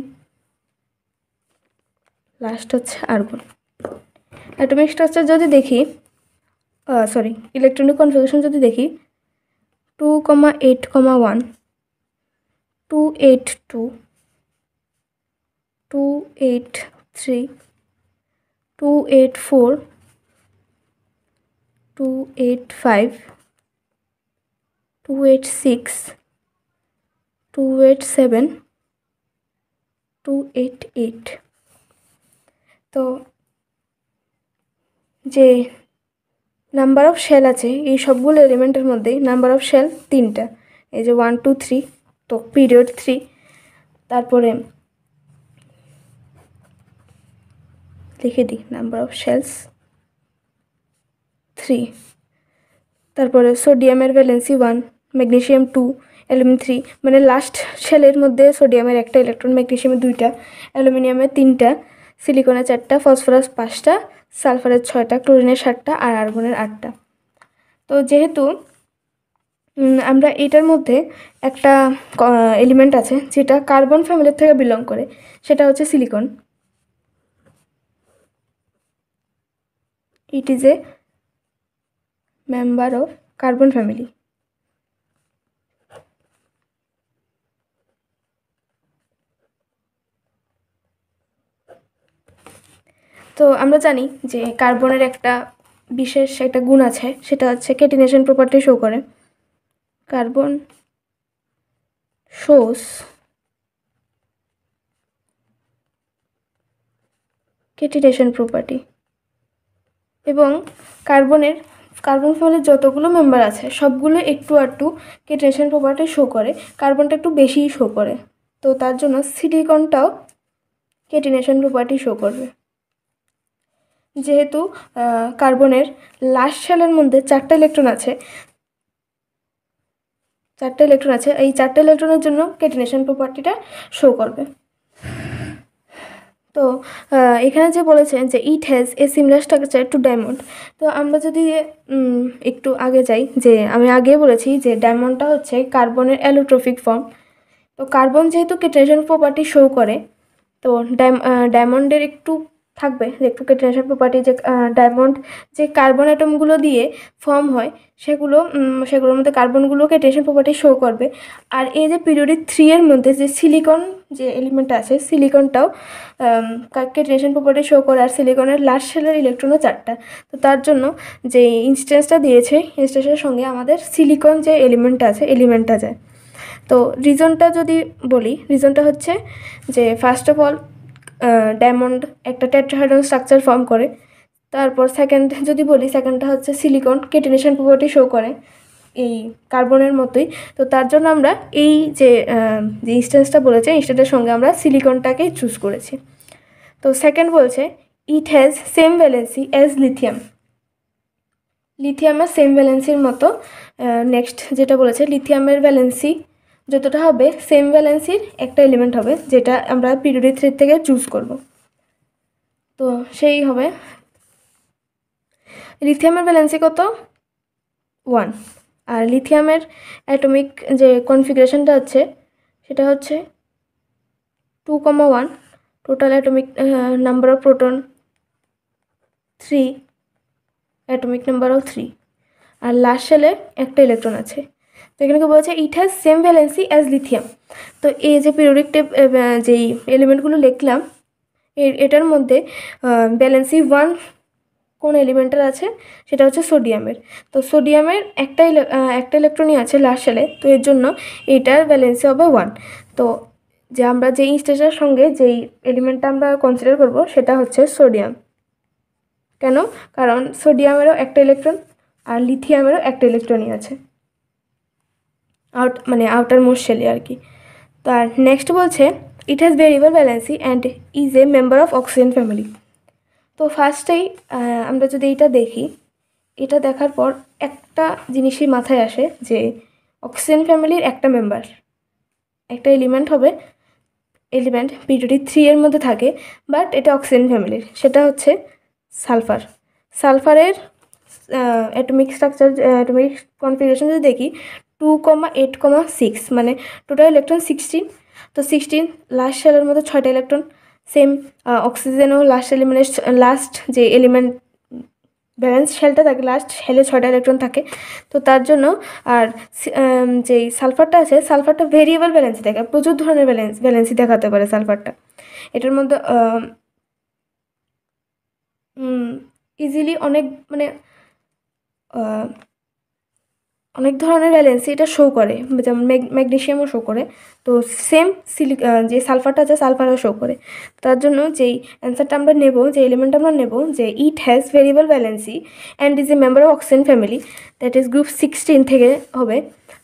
last হচ্ছে আর্গন। অ্যাটমিক স্ট্রাকচার যদি দেখি, ইলেকট্রনিক কনফিগারেশন যদি দেখি, 2,8,1, 2,8,2, 2,8,3, 2,8,4, 2,8,5, 2,8,6, 2,8,7, 2,8,8। তো যে নাম্বার অফ শেল আছে এই সবগুলো এলিমেন্টের মধ্যেই নাম্বার অফ শেল 3টা, এই যে 1, 2, 3, তো পিরিয়ড 3। তারপরে লিখে দিই নাম্বার অফ শেলস 3। তারপরে সোডিয়ামের ভ্যালেন্সি 1, ম্যাগনেসিয়াম 2, অ্যালুমিনিয়াম 3, মানে লাস্ট শেলের মধ্যে সোডিয়ামের একটা ইলেকট্রন, ম্যাগনেসিয়ামের 2টা, অ্যালুমিনিয়ামের 3টা, সিলিকনের 4টা, ফসফরাস 5টা, সালফারের 6টা, ক্লোরিনের 7টা আর আর্গনের 8টা। তো যেহেতু আমরা এটার মধ্যে একটা এলিমেন্ট আছে যেটা কার্বন ফ্যামিলির থেকে বিলং করে, সেটা হচ্ছে silicon. It is a member of carbon family. তো আমরা জানি যে কার্বনের একটা বিশেষ একটা গুণ আছে, সেটা হচ্ছে কেটিনেশন প্রপার্টি শো করে। কার্বন শোস কেটিনেশন প্রপার্টি, এবং কার্বন ফ্যামিলির যতগুলো মেম্বার আছে সবগুলো একটু আধটু কেটিনেশন প্রপার্টি শো করে, কার্বনটা একটু বেশিই শো করে। তো তার জন্য সিলিকনটাও কেটিনেশন প্রপার্টি শো করবে। যেহেতু কার্বনের লাস্ট শেলের মধ্যে 4টা ইলেকট্রন আছে, এই 4টা ইলেকট্রনের জন্য কেটিনেশন প্রপার্টিটা শো করবে। তো এখানে যে বলেছেন যে it has a similar structure to diamond, তো আমরা যদি একটু আগে যাই, যে আমি আগে বলেছি যে ডায়মন্ডটা হচ্ছে কার্বনের অ্যালোট্রপিক ফর্ম। তো কার্বন যেহেতু কেটিনেশন প্রপার্টি শো করে, তো ডায়মন্ডের একটু থাকবে ইলেকট্রোকেটিনেশন প্রপার্টি, যে ডায়মন্ড যে কার্বন অ্যাটমগুলো দিয়ে ফর্ম হয় সেগুলোর মধ্যে কার্বনগুলো কেটিনেশন প্রপার্টি শো করবে। আর এই যে পিরিয়ডিক 3 এর মধ্যে যে সিলিকন যে এলিমেন্ট আছে, সিলিকনটাও কেটিনেশন প্রপার্টি শো করে। আর সিলিকনের লাস্ট শেলের ইলেকট্রনও 4টা। তো তার জন্য যে ইনস্ট্যান্সটা দিয়েছে, ইনস্ট্যান্সের সঙ্গে আমাদের সিলিকন যে এলিমেন্টটা যায়। তো রিজনটা যদি বলি, রিজনটা হচ্ছে যে ফার্স্ট অফ অল ডায়মন্ড একটা টেট্রাহেড্রন স্ট্রাকচার ফর্ম করে। তারপর সেকেন্ড যদি বলি, সেকেন্ডটা হচ্ছে সিলিকন কেটিনেশন প্রপার্টি শো করে এই কার্বনের মতোই। তো তার জন্য আমরা এই যে ইনস্ট্যান্সটা বলেছে, ইনস্ট্যান্সের সঙ্গে আমরা সিলিকনটাকেই চুজ করেছি। তো সেকেন্ড বলছে it has same valency as lithium. লিথিয়ামের সেম ভ্যালেন্সির মতো। নেক্সট যেটা বলেছে লিথিয়ামের ভ্যালেন্সি যতটা হবে, সেম ভ্যালেন্সির একটা এলিমেন্ট হবে যেটা আমরা পিরিয়ডিক 3 থেকে চুজ করব। তো সেই হবে লিথিয়ামের ভ্যালেন্সি কত? 1। আর লিথিয়ামের অ্যাটমিক যে কনফিগারেশনটা হচ্ছে সেটা হচ্ছে 2,1। Total atomic number of proton 3, atomic number of 3। আর লাস্ট শেলে একটা ইলেকট্রন আছে। তো এখানে কি বলছে it has same valency as lithium. তো এই যে পিরিয়ডিক যেই এলিমেন্টগুলো লিখলাম এটার মধ্যে ভ্যালেন্সি 1 কোন এলিমেন্টের আছে, সেটা হচ্ছে সোডিয়ামের। তো সোডিয়ামের একটা ইলেকট্রনই আছে লাস্ট শেলে, তো এর জন্য এইটার ভ্যালেন্সি হবে 1। তো যে আমরা যে ইনস্ট্যান্সের সঙ্গে যেই এলিমেন্টটা আমরা কনসিডার করব সেটা হচ্ছে সোডিয়াম। কেন? কারণ সোডিয়ামেরও একটা ইলেকট্রন আর লিথিয়ামেরও একটা ইলেকট্রনই আছে, আউটার মোস্ট শেলে আর কি। তার নেক্সট বলছে it has variable valency and is a member of oxygen family. তো ফার্স্টেই আমরা যদি এটা দেখি, এটা দেখার পর একটা জিনিসই মাথায় আসে যে অক্সিজেন ফ্যামিলির একটা মেম্বার, একটা এলিমেন্ট হবে, এলিমেন্ট পিরিয়ডিক 3 এর মধ্যে থাকে, বাট এটা অক্সিজেন ফ্যামিলির, সেটা হচ্ছে সালফার। সালফারের অ্যাটমিক স্ট্রাকচার, অ্যাটমিক কনফিগারেশন যদি দেখি 2,8,6, মানে টোটাল ইলেকট্রন 16। তো 16 লাস্ট শেলের মধ্যে 6টা ইলেকট্রন। সেম অক্সিজেনও লাস্ট এলিমেন্টের লাস্ট যে এলিমেন্ট ব্যালেন্স শেলটা থাকে, লাস্ট শেলে 6টা ইলেকট্রন থাকে। তো তার জন্য আর যেই সালফারটা আছে, সালফারটা ভেরিয়েবল ভ্যালেন্সি থাকে, প্রচুর ধরনের ভ্যালেন্সি দেখাতে পারে সালফারটা। এটার মধ্যে ইজিলি অনেক ধরনের ভ্যালেন্সি এটা শো করে, যেমন ম্যাগনেশিয়ামও শো করে। তো সেম যে সালফারটা আছে, সালফারও শো করে। তার জন্য যেই অ্যান্সারটা আমরা নেব, যে এলিমেন্ট আমরা নেব, যে it has variable valency and is a member of oxygen family, that is group 16 থেকে হবে।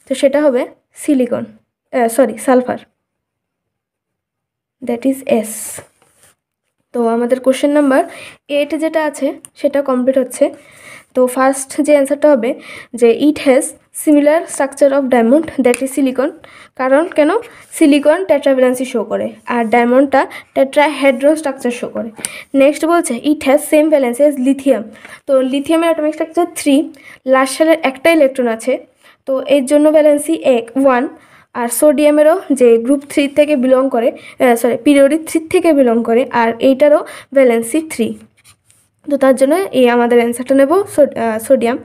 তো সেটা হবে সালফার, দ্যাট ইজ এস। তো আমাদের কোশ্চেন নাম্বার 8 যেটা আছে সেটা কমপ্লিট হচ্ছে। তো ফার্স্ট যে অ্যান্সারটা হবে যে it has similar structure of diamond, that is silicon. কারণ কেন? সিলিকন টেট্রাভ্যালেন্সি শো করে আর ডায়মন্ডটা টেট্রাহেড্রন স্ট্রাকচার শো করে। নেক্সট বলছে it has same valency as lithium. তো লিথিয়ামের অ্যাটমিক স্ট্রাকচার 3, লাস্ট শেলের একটা ইলেকট্রন আছে, তো এর জন্য ভ্যালেন্সি 1। আর সোডিয়ামেরও যে গ্রুপ 3 থেকে বিলং করে, পিরিয়ডিক 3 থেকে বিলং করে, আর এইটারও ভ্যালেন্সি 3। তো তার জন্য এই আমাদের অ্যান্সারটা নেব সোডিয়াম।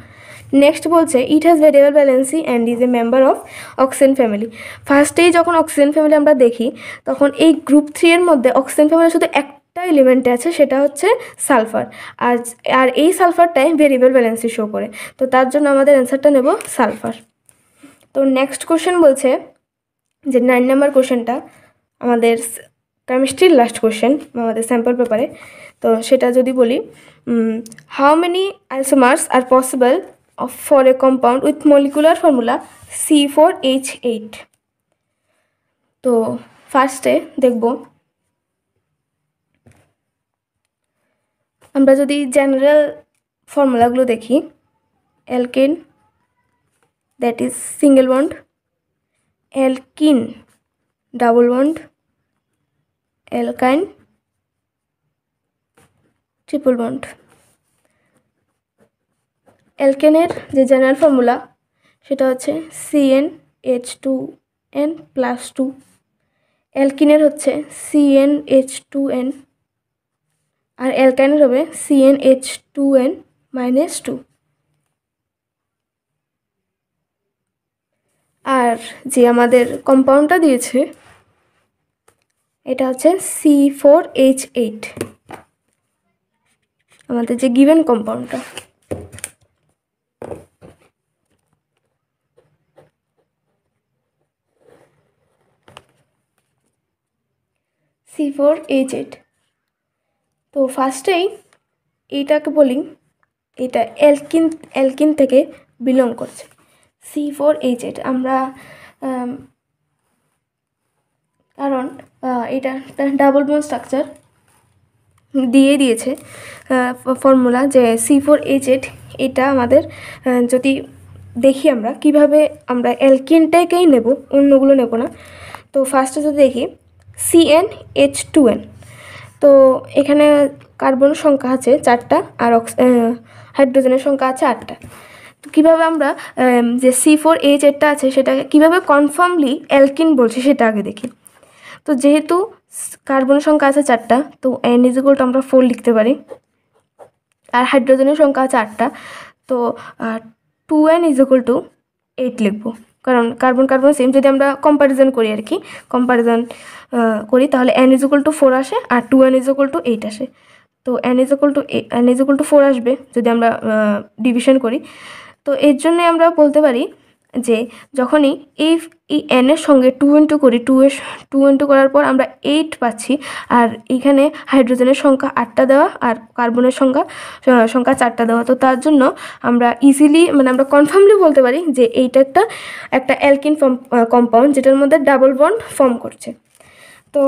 নেক্সট বলছে it has variable valency and is a member of oxygen family. ফার্স্টেই যখন অক্সিজেন ফ্যামিলি আমরা দেখি, তখন এই গ্রুপ 3 এর মধ্যে অক্সিজেন ফ্যামিলির শুধু একটা এলিমেন্টে আছে, সেটা হচ্ছে সালফার। আর এই সালফারটাই ভেরিয়েবল ভ্যালেন্সি শো করে। তো তার জন্য আমাদের অ্যান্সারটা নেব সালফার। তো নেক্সট কোশ্চেন বলছে যে 9 নম্বর কোশ্চেনটা আমাদের কেমিস্ট্রির লাস্ট কোশ্চেন আমাদের স্যাম্পল পেপারে। তো সেটা যদি বলি, how many isomers are possible for a compound with molecular formula C4H8। তো ফার্স্টে দেখব, আমরা যদি জেনারেল ফর্মুলাগুলো দেখি, alkane, that is single bond, alkene double bond, alkyne triple bond. অ্যালকেনের যে জেনারেল ফর্মুলা সেটা হচ্ছে CnH2n+2। অ্যালকিনের হচ্ছে CnH2n। আর অ্যালকাইনের হবে CnH2n-2। আর যে আমাদের কম্পাউন্ডটা দিয়েছে এটা হচ্ছে C4H8, আমাদের যে গিভেন কম্পাউন্ডটা। C4H8। তো ফার্স্টেই এইটাকে বলি এটা অ্যালকিন থেকে বিলং করছে। C4H8 আমরা কারণ এটা ডাবল বন্ড স্ট্রাকচার দিয়ে দিয়েছে ফর্মুলা যে C4H8। এটা আমাদের যদি দেখি আমরা কিভাবে আমরা অ্যালকিনটাকেই নেব, অন্যগুলো নেব না। তো ফার্স্টে যদি দেখি CnH2n, তো এখানে কার্বন সংখ্যা আছে 4টা আর হাইড্রোজেনের সংখ্যা আছে 8টা। তো কীভাবে আমরা যে C4H8টা আছে সেটাকে কীভাবে কনফার্মলি অ্যালকিন বলছি সেটা আগে দেখি। তো যেহেতু কার্বন সংখ্যা আছে 4টা, তো N = আমরা 4 লিখতে পারি। আর হাইড্রোজেনের সংখ্যা আছে 8টা, তো 2N = 8 লিখব, কারণ কার্বন সেম। যদি আমরা কম্প্যারিজন করি আর কি, করি তাহলে N = 4 আসে আর 2N = 8 আসে। তো N = 4 আসবে যদি আমরা ডিভিশন করি। তো এর জন্যই আমরা বলতে পারি যে যখনই এই N-এর সঙ্গে 2 ইন্টু করি, 2 ইন্টু করার পর আমরা 8 পাচ্ছি, আর এইখানে হাইড্রোজেনের সংখ্যা 8টা দেওয়া আর কার্বনের সংখ্যা 4টা দেওয়া। তো তার জন্য আমরা ইজিলি আমরা কনফার্মলি বলতে পারি যে এইটা একটা অ্যালকিন কম্পাউন্ড যেটার মধ্যে ডাবল বন্ড ফর্ম করছে। তো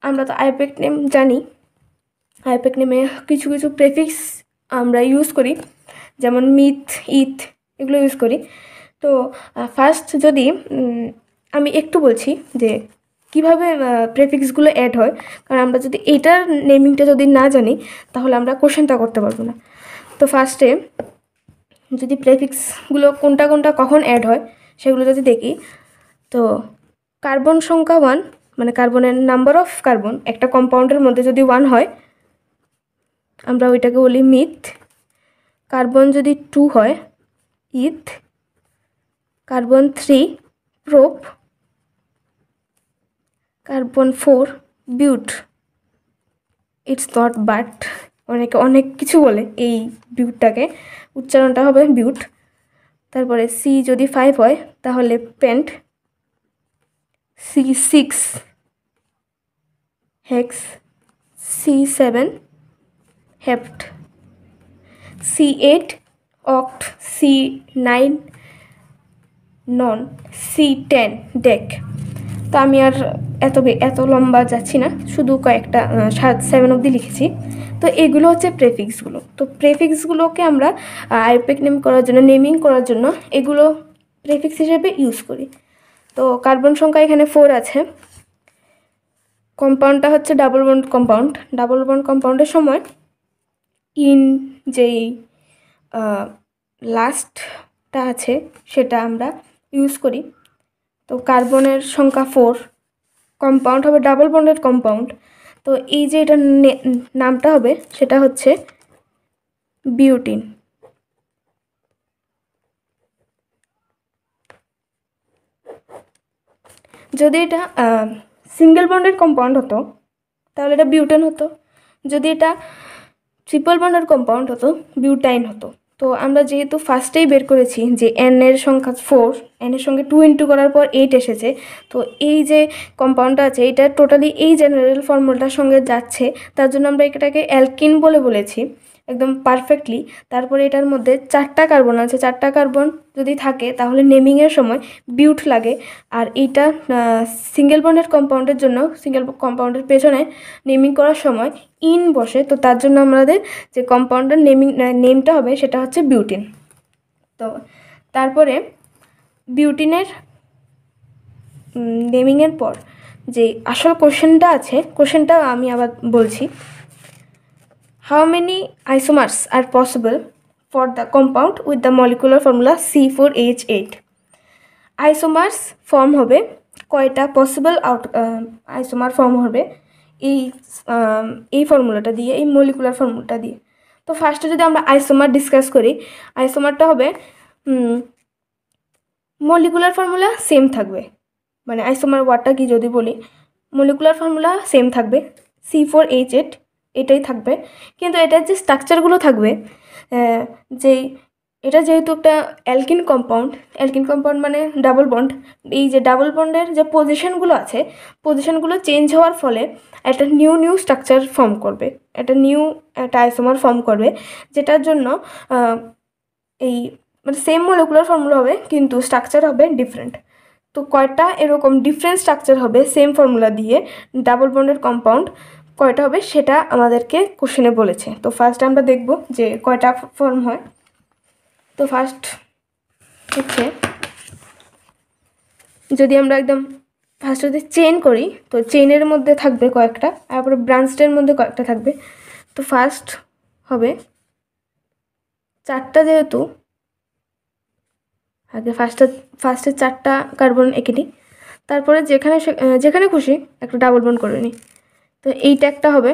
আমরা তো আইউপ্যাক নেম জানি, আইউপ্যাক নেমে কিছু প্রেফিক্স আমরা ইউজ করি, যেমন মিথ, ইথ এগুলো ইউজ করি। তো ফার্স্ট যদি আমি একটু বলছি যে কিভাবে প্রেফিক্সগুলো অ্যাড হয়, কারণ আমরা যদি এইটার নেমিংটা যদি না জানি তাহলে আমরা কোশ্চেনটা করতে পারবো না। তো ফার্স্টে যদি প্রেফিক্সগুলো কোনটা কখন অ্যাড হয় সেগুলো যদি দেখি, তো কার্বন সংখ্যা 1 কার্বনের নাম্বার অফ কার্বন একটা কম্পাউন্ডের মধ্যে যদি 1 হয় আমরা ওইটাকে বলি মিথ। কার্বন যদি 2 হয় eth, carbon 3 prop, carbon 4 but. It's not but, অনেক কিছু বলে এই বিউটটাকে, উচ্চারণটা হবে বিউট। তারপরে C যদি 5 হয় তাহলে paint, C6 hex, C7 হেপ্ট, C8 অক্ট, C9 নন, C10 ডেক। তো আমি আর এত লম্বা যাচ্ছি না, শুধু কয়েকটা 7 অবধি লিখেছি। তো এগুলো হচ্ছে প্রেফিক্সগুলো। তো প্রেফিক্সগুলোকে আমরা আইউপ্যাক নেম করার জন্য, নেমিং করার জন্য এগুলো প্রেফিক্স হিসেবে ইউজ করি। তো কার্বন সংখ্যা এখানে 4 আছে, কম্পাউন্ডটা হচ্ছে double bond compound. Double bond কম্পাউন্ডের সময় ইন যেই লাস্টটা আছে সেটা আমরা ইউজ করি। তো কার্বনের সংখ্যা 4, কম্পাউন্ড হবে ডাবল বন্ডেড কম্পাউন্ড। তো এই যে এটার নামটা হবে সেটা হচ্ছে বিউটিন। যদি এটা সিঙ্গেল বন্ডেড কম্পাউন্ড হতো তাহলে এটা বিউটেন হতো, যদি এটা ট্রিপল বন্ডেড কম্পাউন্ড হতো বিউটাইন হতো। তো আমরা যেহেতু ফার্স্টেই বের করেছি যে N এর সংখ্যা 4, N এর সঙ্গে 2 ইন্টু করার পর 8 এসেছে, তো এই যে কম্পাউন্ডটা আছে এটা টোটালি এই জেনারেল ফর্মুলাটার সঙ্গে যাচ্ছে, তার জন্য আমরা এটাকে অ্যালকিন বলেছি একদম পারফেক্টলি। তারপরে এটার মধ্যে 4টা কার্বন আছে, 4টা কার্বন যদি থাকে তাহলে নেমিংয়ের সময় বিউট লাগে। আর এইটা সিঙ্গেল বন্ডেড কম্পাউন্ডের জন্য, সিঙ্গেল কম্পাউন্ডের পেছনে নেমিং করার সময় ইন বসে, তো তার জন্য আমাদের যে কম্পাউন্ডের নেমটা হবে সেটা হচ্ছে বিউটিন। তো তারপরে বিউটিনের নেমিংয়ের পর যে আসল কোশ্চেনটা আছে, কোশ্চেনটা আমি আবার বলছি। How many isomers are possible for the compound with the molecular formula C4H8? Isomers form হবে কয়টা পসিবল আইসোমার ফর্ম হবে এই এই ফর্মুলাটা দিয়ে, এই মলিকুলার ফর্মুলাটা দিয়ে। তো ফার্স্টে যদি আমরা আইসোমার ডিসকাস করি, আইসোমারটা হবে মলিকুলার ফর্মুলা সেম থাকবে, মানে আইসোমার ওয়ার্ডটা কি যদি বলি, মলিকুলার ফর্মুলা সেম থাকবে, C4H8 এটাই থাকবে, কিন্তু এটার যে স্ট্রাকচারগুলো থাকবে, যেই এটা যেহেতু একটা অ্যালকিন কম্পাউন্ড মানে ডাবল বন্ড, এই যে ডাবল বন্ডের যে পজিশনগুলো আছে, পজিশনগুলো চেঞ্জ হওয়ার ফলে একটা নিউ স্ট্রাকচার ফর্ম করবে, একটা আইসোমার ফর্ম করবে, যেটার জন্য এই মানে সেম মলিকুলার ফর্মুলা হবে কিন্তু স্ট্রাকচার হবে ডিফারেন্ট। তো কয়টা এরকম ডিফারেন্ট স্ট্রাকচার হবে সেম ফর্মুলা দিয়ে ডাবল বন্ডের কম্পাউন্ড, কয়টা হবে সেটা আমাদেরকে কোশ্চেনে বলেছে। তো ফার্স্ট আমরা দেখব যে কয়টা ফর্ম হয়। তো ফার্স্ট হচ্ছে, যদি আমরা একদম ফার্স্ট যদি চেইন করি, তো চেইনের মধ্যে থাকবে কয়েকটা, তারপরে ব্রাঞ্চের মধ্যে কয়েকটা থাকবে। তো ফার্স্ট হবে 4টা, যেহেতু আগে ফার্স্টে 4টা কার্বন এঁকে নিই, তারপরে যেখানে খুশি একটা ডাবল বন্ড করে নিই। তো এইটা একটা হবে।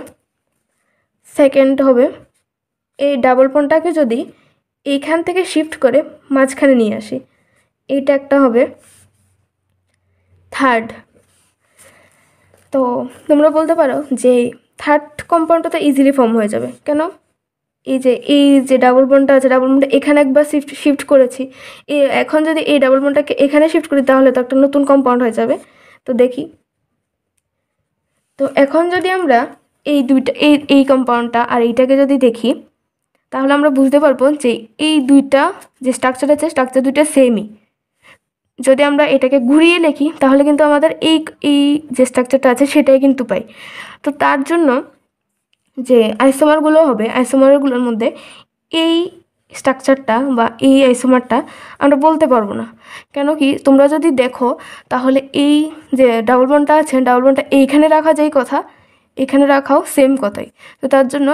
সেকেন্ড হবে, এই ডাবল বন্ডটাকে যদি এইখান থেকে শিফট করে মাঝখানে নিয়ে আসি, এইটা একটা হবে। থার্ড, তো তোমরা বলতে পারো যে থার্ড কম্পাউন্ডটা তো ইজিলি ফর্ম হয়ে যাবে, কেন? এই যে ডাবল বন্ডটা আছে, ডাবল বন্ডটা এখানে একবার শিফট করেছি, এখন যদি এই ডাবল বন্ডটাকে এখানে শিফট করি তাহলে তো একটা নতুন কম্পাউন্ড হয়ে যাবে। তো দেখি, তো এখন যদি আমরা এই দুইটা এই কম্পাউন্ডটা আর এইটাকে যদি দেখি, তাহলে আমরা বুঝতে পারবো যে এই দুইটা যে স্ট্রাকচার আছে, স্ট্রাকচার দুইটা সেমই। যদি আমরা এটাকে ঘুরিয়ে লিখি তাহলে কিন্তু আমাদের এই যে স্ট্রাকচারটা আছে সেটাই কিন্তু পাই। তো তার জন্য যে আইসোমারগুলো হবে, আইসোমারগুলোর মধ্যে এই স্ট্রাকচারটা বা এই আইসোমারটা আমরা বলতে পারবো না। কেন কি, তোমরা যদি দেখো তাহলে এই যে ডাবল বন্ডটা আছে, ডাবল বন্ডটা এইখানে রাখা যেই কথা, এখানে রাখাও সেম কথাই। তো তার জন্য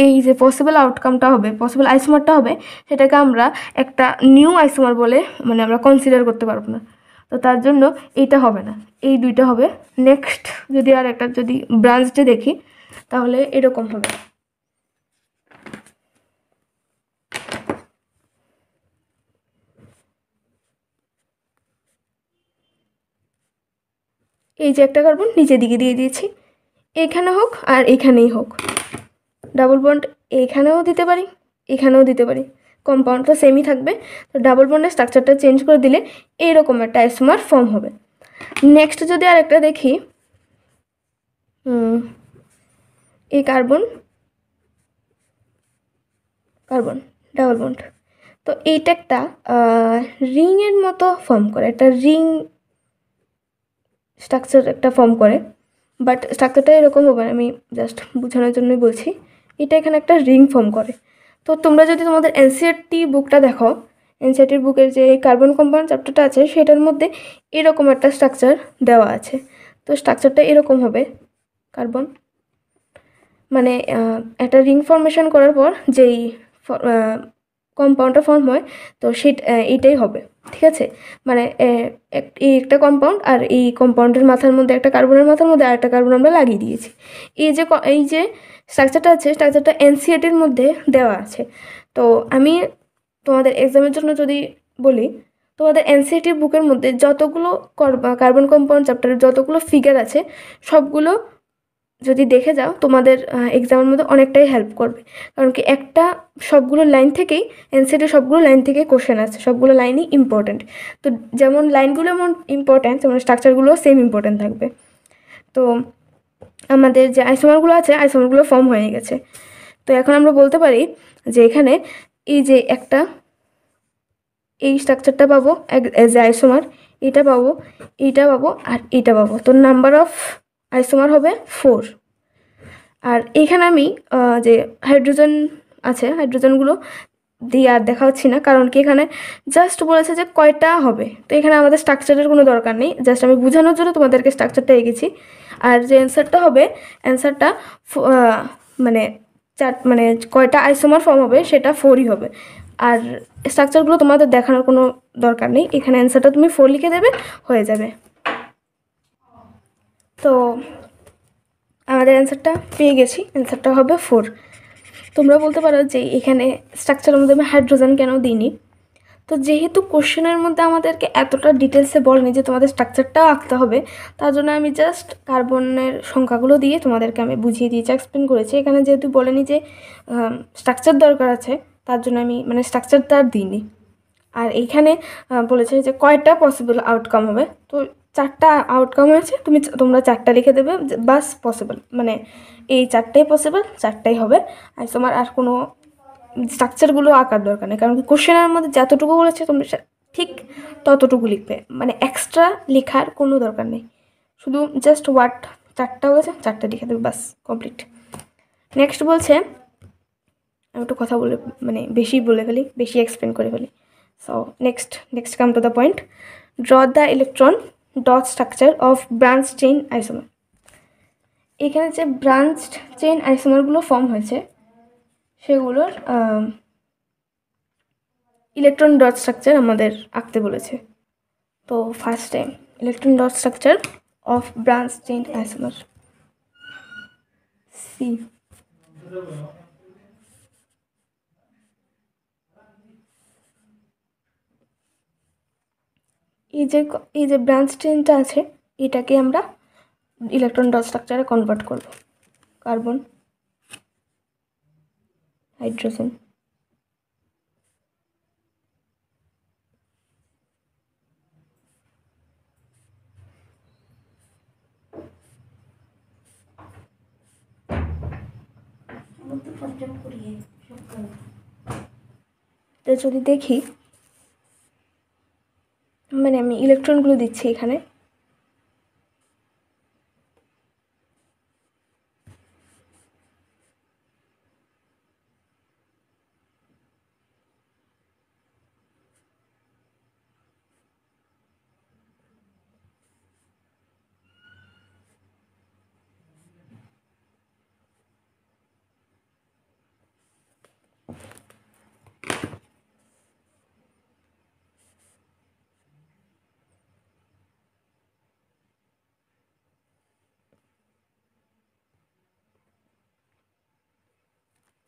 এই যে পসিবল আউটকামটা হবে, পসিবল আইসোমারটা হবে, সেটাকে আমরা একটা নিউ আইসোমার বলে মানে আমরা কনসিডার করতে পারবো না। তো তার জন্য এইটা হবে না, এই দুইটা হবে। নেক্সট যদি আর একটা যদি ব্রাঞ্চটা দেখি তাহলে এরকম হবে। এই যে একটা কার্বন নিচের দিকে দিয়ে দিয়েছি, এইখানে হোক আর এইখানেই হোক, ডাবল বন্ড এইখানেও দিতে পারি, এখানেও দিতে পারি, কম্পাউন্ড তো সেমই থাকবে। তো ডাবল বন্ডের স্ট্রাকচারটা চেঞ্জ করে দিলে এইরকম একটা আইসোমার ফর্ম হবে। নেক্সট যদি আর একটা দেখি, এই কার্বন ডাবল বন্ড, তো এইটা একটা রিংয়ের মতো ফর্ম করে, একটা রিং স্ট্রাকচার একটা ফর্ম করে, বাট স্ট্রাকচারটা এরকম হবে, আমি জাস্ট বোঝানোর জন্যই বলছি। এটা এখানে একটা রিং ফর্ম করে। তো তোমরা যদি তোমাদের এনসিইআরটি বুকটা দেখো, এনসিইআরটির বুকের যে কার্বন কম্পাউন্ড চ্যাপ্টারটা আছে সেটার মধ্যে এরকম একটা স্ট্রাকচার দেওয়া আছে। তো স্ট্রাকচারটা এরকম হবে, কার্বন মানে একটা রিং ফর্মেশন করার পর যেই কম্পাউন্ডটা ফর্ম হয়, তো এইটাই হবে, ঠিক আছে? মানে এই একটা কম্পাউন্ড আর এই কম্পাউন্ডের মাথার মধ্যে একটা কার্বনের মাথার মধ্যে আরেকটা কার্বন আমরা লাগিয়ে দিয়েছি। এই যে স্ট্রাকচারটা আছে, স্ট্রাকচারটা এনসিইআরটির মধ্যে দেওয়া আছে। তো আমি তোমাদের এক্সামের জন্য যদি বলি, তোমাদের এনসিইআরটির বুকের মধ্যে যতগুলো কার্বন কম্পাউন্ড চ্যাপ্টারের যতগুলো ফিগার আছে সবগুলো যদি দেখে যাও তোমাদের এক্সামের মধ্যে অনেকটাই হেল্প করবে। কারণ কি, সবগুলো লাইন থেকেই এনসিইআরটির সবগুলো লাইন থেকে কোশ্চেন আছে, সবগুলো লাইনই ইম্পর্ট্যান্ট। তো যেমন লাইনগুলো এমন ইম্পর্ট্যান্ট, যেমন স্ট্রাকচারগুলো সেম ইম্পর্ট্যান্ট থাকবে। তো আমাদের যে আইসোমারগুলো আছে, আইসোমারগুলো ফর্ম হয়ে গেছে। তো এখন আমরা বলতে পারি যে এখানে এই যে এই স্ট্রাকচারটা পাবো এজ এ আইসোমার, এইটা পাবো, এইটা পাবো আর এইটা পাবো। তো নাম্বার অফ আইসোমার হবে 4। আর এইখানে আমি যে হাইড্রোজেন আছে, হাইড্রোজেনগুলো দিয়ে আর দেখা হচ্ছি না, কারণ কি এখানে জাস্ট বলেছে যে কয়টা হবে। তো এখানে আমাদের স্ট্রাকচারের কোনো দরকার নেই, জাস্ট আমি বোঝানোর জন্য তোমাদেরকে স্ট্রাকচারটা এঁকেছি। আর যে অ্যান্সারটা হবে, অ্যান্সারটা মানে কয়টা আইসোমার ফর্ম হবে সেটা 4ই হবে। আর স্ট্রাকচারগুলো তোমাদের দেখানোর কোনো দরকার নেই, এখানে অ্যান্সারটা তুমি 4 লিখে দেবে, হয়ে যাবে। তো আমাদের অ্যান্সারটা পেয়ে গেছি, অ্যান্সারটা হবে 4। তোমরা বলতে পারো যে এখানে স্ট্রাকচারের মধ্যে আমি হাইড্রোজেন কেন দিইনি। তো যেহেতু কোশ্চেনের মধ্যে আমাদেরকে এতটা ডিটেলসে বলেনি যে তোমাদের স্ট্রাকচারটাও আঁকতে হবে, তার জন্য আমি জাস্ট কার্বনের সংখ্যাগুলো দিয়ে তোমাদেরকে আমি বুঝিয়ে দিয়েছি, এক্সপ্লেন করেছি। এখানে যেহেতু বলেনি যে স্ট্রাকচার দরকার আছে, তার জন্য আমি মানে স্ট্রাকচারটা আর দিইনি। আর এইখানে বলেছে যে কয়টা পসিবল আউটকাম হবে, তো 4টা আউটকাম হয়েছে, তোমরা 4টা লিখে দেবে, বাস পসিবল, মানে এই 4টাই পসিবল, 4টাই হবে। আর তোমার আর কোনো স্ট্রাকচারগুলো আঁকার দরকার নেই, কারণ কোশ্চেনের মধ্যে যতটুকু বলেছে তোমরা ঠিক ততটুকু লিখবে, মানে এক্সট্রা লেখার কোনো দরকার নেই, শুধু জাস্ট ওয়ার্ড 4টা বলেছে 4টা লিখে দেবে, বাস কমপ্লিট। নেক্সট বলছে, আমি একটু কথা বলে মানে বেশি বলে ফেলি, বেশি এক্সপ্লেন করে ফেলি। So next come to the point, draw the electron dot structure of branch chain isomer. এখানে যে ব্রাঞ্চ চেইন আইসোমারগুলো ফর্ম হয়েছে সেগুলোর ইলেকট্রন ডট স্ট্রাকচার আমাদের আঁকতে বলেছে। তো ফার্স্টে electron dot structure of branch chain isomer, C. এই যে ব্রাঞ্চ চেইনটা আছে, এটাকে আমরা ইলেকট্রন ডট স্ট্রাকচারে কনভার্ট করব। কার্বন, হাইড্রোজেন, তো যদি দেখি, মানে আমি ইলেকট্রনগুলো দিচ্ছি এখানে,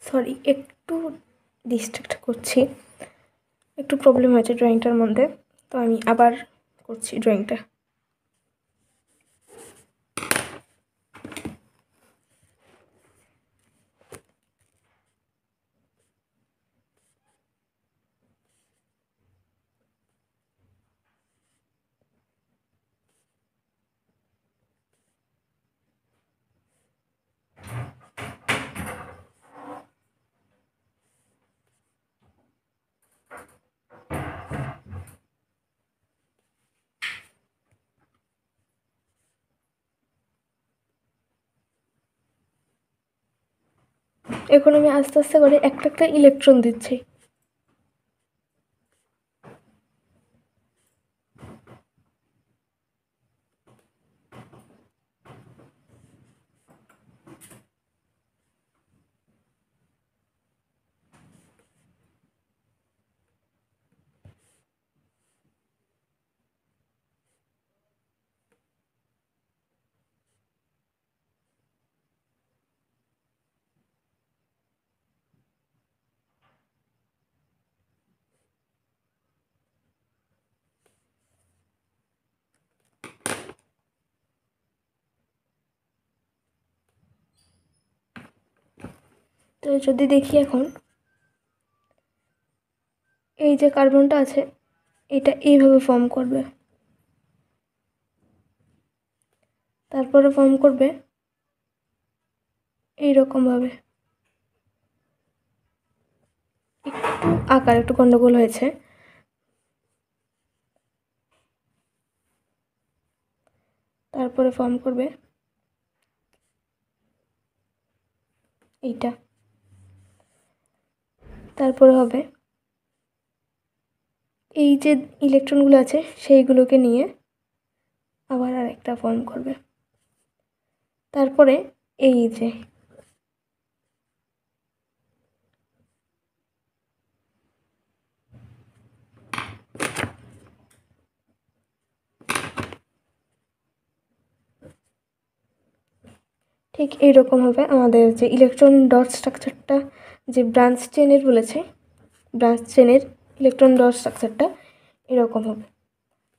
সরি একটু ডিস্ট্রাক্ট করছি, একটু প্রবলেম হয়েছে ড্রয়িংটার মধ্যে, তো আমি আবার করছি ড্রয়িংটা। এখন আমি আস্তে আস্তে করে একটা একটা ইলেকট্রন দিচ্ছি। তো যদি দেখি এখন, এই যে কার্বনটা আছে এটা এইভাবে ফর্ম করবে, তারপরে ফর্ম করবে এইরকমভাবে। একটু আকার একটু গন্ডগোল হয়েছে, তারপরে ফর্ম করবে এইটা, তারপরে হবে এই যে ইলেকট্রনগুলো আছে সেইগুলোকে নিয়ে আবার আরেকটা ফর্ম করবে, তারপরে এই যে ঠিক এইরকম হবে আমাদের যে ইলেকট্রন ডট স্ট্রাকচারটা, যে ব্রাঞ্চ চেনের বলেছে, ব্রাঞ্চ চেনের ইলেকট্রন ডট স্ট্রাকচারটা এরকম হবে।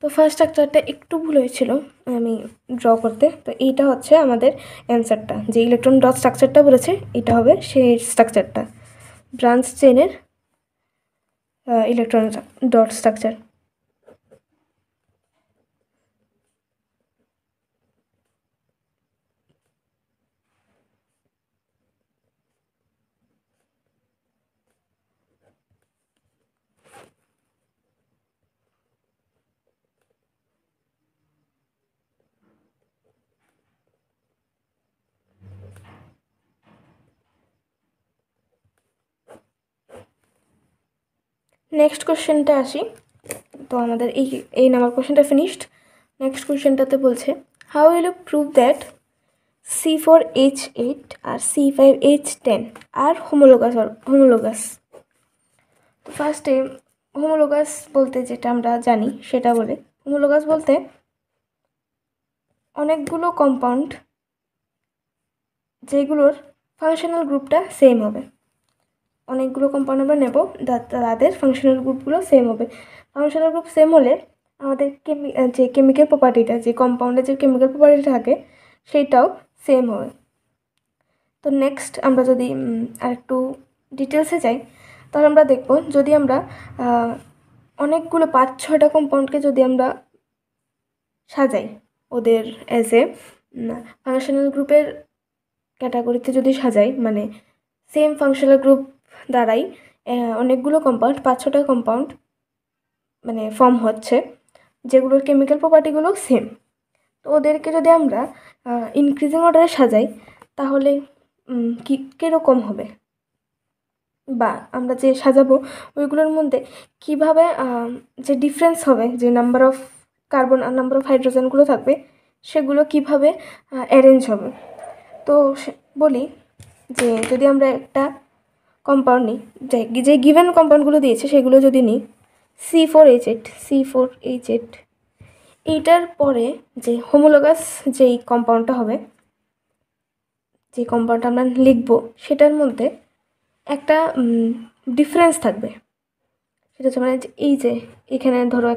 তো ফার্স্ট স্ট্রাকচারটা একটু ভুল হয়েছিল আমি ড্র করতে, তো এইটা হচ্ছে আমাদের অ্যান্সারটা, যে ইলেকট্রন ডট স্ট্রাকচারটা বলেছে এটা হবে সেই স্ট্রাকচারটা, ব্রাঞ্চ চেনের ইলেকট্রন ডট স্ট্রাকচার। নেক্সট কোশ্চেনটা আসি। তো আমাদের এই নাম্বার কোশ্চেনটা ফিনিশড। নেক্সট কোশ্চেনটাতে বলছে how will you prove that C4H8 আর C5H10 আর হোমোলোগাস। তো ফার্স্টে হোমোলোগাস বলতে যেটা আমরা জানি সেটা বলে, হোমোলোগাস বলতে অনেকগুলো কম্পাউন্ড যেগুলোর ফাংশনাল গ্রুপটা সেম হবে। অনেকগুলো কম্পাউন্ড আমরা নেব, তাদের ফাংশনাল গ্রুপগুলো সেম হবে। ফাংশনাল গ্রুপ সেম হলে আমাদের যে কেমিক্যাল প্রপার্টিটা, যে কম্পাউন্ডের যে কেমিক্যাল প্রপার্টিটা থাকে সেইটাও সেম হবে। তো নেক্সট আমরা যদি আরেকটু ডিটেলসে যাই, তাহলে আমরা দেখব যদি আমরা অনেকগুলো 5-6টা কম্পাউন্ডকে যদি আমরা সাজাই ওদের অ্যাজ এ ফাংশনাল গ্রুপের ক্যাটাগরিতে যদি সাজাই, মানে সেম ফাংশনাল গ্রুপ দ্বারাই অনেকগুলো কম্পাউন্ড, 5-6টা কম্পাউন্ড মানে ফর্ম হচ্ছে, যেগুলোর কেমিক্যাল প্রপার্টিগুলো সেম। তো ওদেরকে যদি আমরা ইনক্রিজিং অর্ডারে সাজাই তাহলে কীরকম হবে, বা আমরা যে সাজাবো ওইগুলোর মধ্যে কিভাবে যে ডিফারেন্স হবে, যে নাম্বার অফ কার্বন আর নাম্বার অফ হাইড্রোজেনগুলো থাকবে সেগুলো কিভাবে অ্যারেঞ্জ হবে। তো বলি যে যদি আমরা একটা কম্পাউন্ড নিই, যে গিভেন কম্পাউন্ডগুলো দিয়েছে সেগুলো যদি নিই, C4H8 এইটার পরে যে হোমোলোগাস যেই কম্পাউন্ডটা হবে, যে কম্পাউন্ডটা আমরা লিখব সেটার মধ্যে একটা ডিফারেন্স থাকবে। সেটা হচ্ছে মানে এই যে এখানে ধরো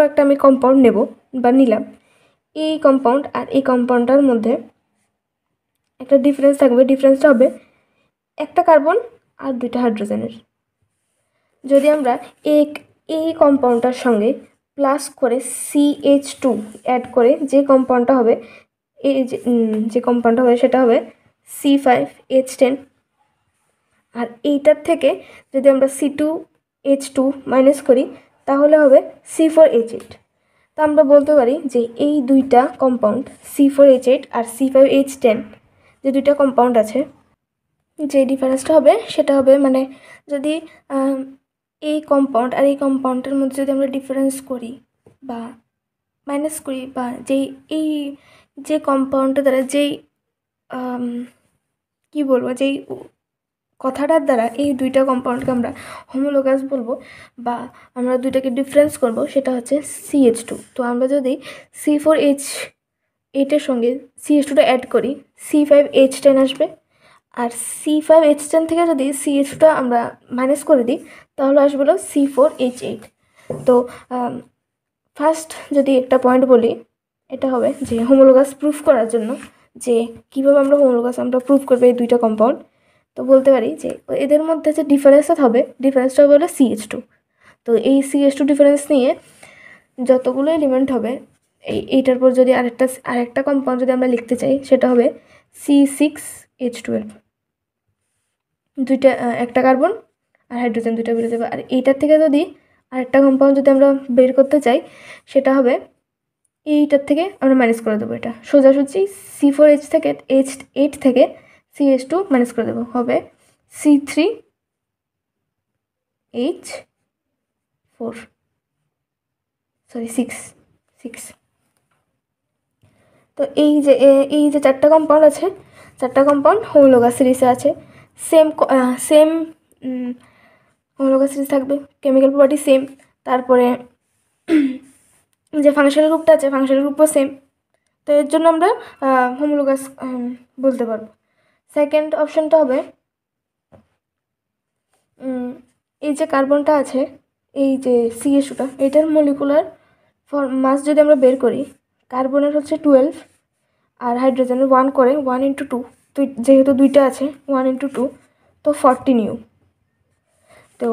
একটা আমি কম্পাউন্ড নেব বা নিলাম, এই কম্পাউন্ড আর এই কম্পাউন্ডটার মধ্যে একটা ডিফারেন্স থাকবে। ডিফারেন্সটা হবে একটা কার্বন আর 2টা হাইড্রোজেনের। যদি আমরা এই কম্পাউন্ডটার সঙ্গে প্লাস করে CH2 অ্যাড করে যে কম্পাউন্ডটা হবে, এই যে কম্পাউন্ডটা হবে সেটা হবে C5H10। আর এইটার থেকে যদি আমরা C2H2 মাইনাস করি তাহলে হবে C4H8। তো আমরা বলতে পারি যে এই দুইটা কম্পাউন্ড C4H8 আর C5H10 যে দুইটা কম্পাউন্ড আছে, যে ডিফারেন্সটা হবে সেটা হবে মানে যদি এই কম্পাউন্ড আর এই কম্পাউন্ডের মধ্যে যদি আমরা ডিফারেন্স করি বা মাইনাস করি, বা যে কম্পাউন্ডটা দ্বারা যেই কী বলবো, যেই কথাটার দ্বারা এই দুইটা কম্পাউন্ডকে আমরা হোমোলোগাস বলবো বা আমরা দুইটাকে ডিফারেন্স করব, সেটা হচ্ছে CH2। তো আমরা যদি C4H8-এর সঙ্গে CH2টা অ্যাড করি, C5H10 আসবে। আর C5H10 থেকে যদি CH2টা আমরা মাইনাস করে দিই তাহলে আসবে হলো C4H8। তো ফার্স্ট যদি একটা পয়েন্ট বলি, এটা হবে যে হোমোলোগাস প্রুফ করার জন্য, যে কীভাবে আমরা হোমোলোগাস প্রুফ করবো এই দুইটা কম্পাউন্ড। তো বলতে পারি যে এদের মধ্যে যে ডিফারেন্সটা হবে, ডিফারেন্সটা হবে হলো CH2। তো এই CH2 ডিফারেন্স নিয়ে যতগুলো এলিমেন্ট হবে, এইটার পর যদি আরেকটা কম্পাউন্ড যদি আমরা লিখতে চাই সেটা হবে C6H12। একটা কার্বন আর হাইড্রোজেন দুইটা বেরো যাবে। আর এইটার থেকে যদি আরেকটা কম্পাউন্ড যদি আমরা বের করতে চাই সেটা হবে এইটার থেকে আমরা মাইনাস করে দেবো। এটা সোজাসুজি C4H থেকে H8 থেকে CH2 মাইনাস করে দেবো, হবে C3H4, সরি 6। তো এই যে চারটা কম্পাউন্ড আছে, চারটা কম্পাউন্ড হোমোলোগাস সিরিজে আছে, সেম হোমোলোগাস সিরিজ থাকবে, কেমিক্যাল প্রপার্টি সেম। তারপরে যে ফাংশনাল গ্রুপটা আছে ফাংশনাল গ্রুপও সেম। তো এর জন্য আমরা হোমোলোগাস বলতে পারবো। সেকেন্ড অপশনটা হবে এই যে কার্বনটা আছে, এই যে CH2টা, এটার মলিকুলার মাস যদি আমরা বের করি, কার্বনের হচ্ছে 12 আর হাইড্রোজেনের 1 করে 1 × 2, যেহেতু দুইটা আছে 1 × 2, তো 40 নিউ। তো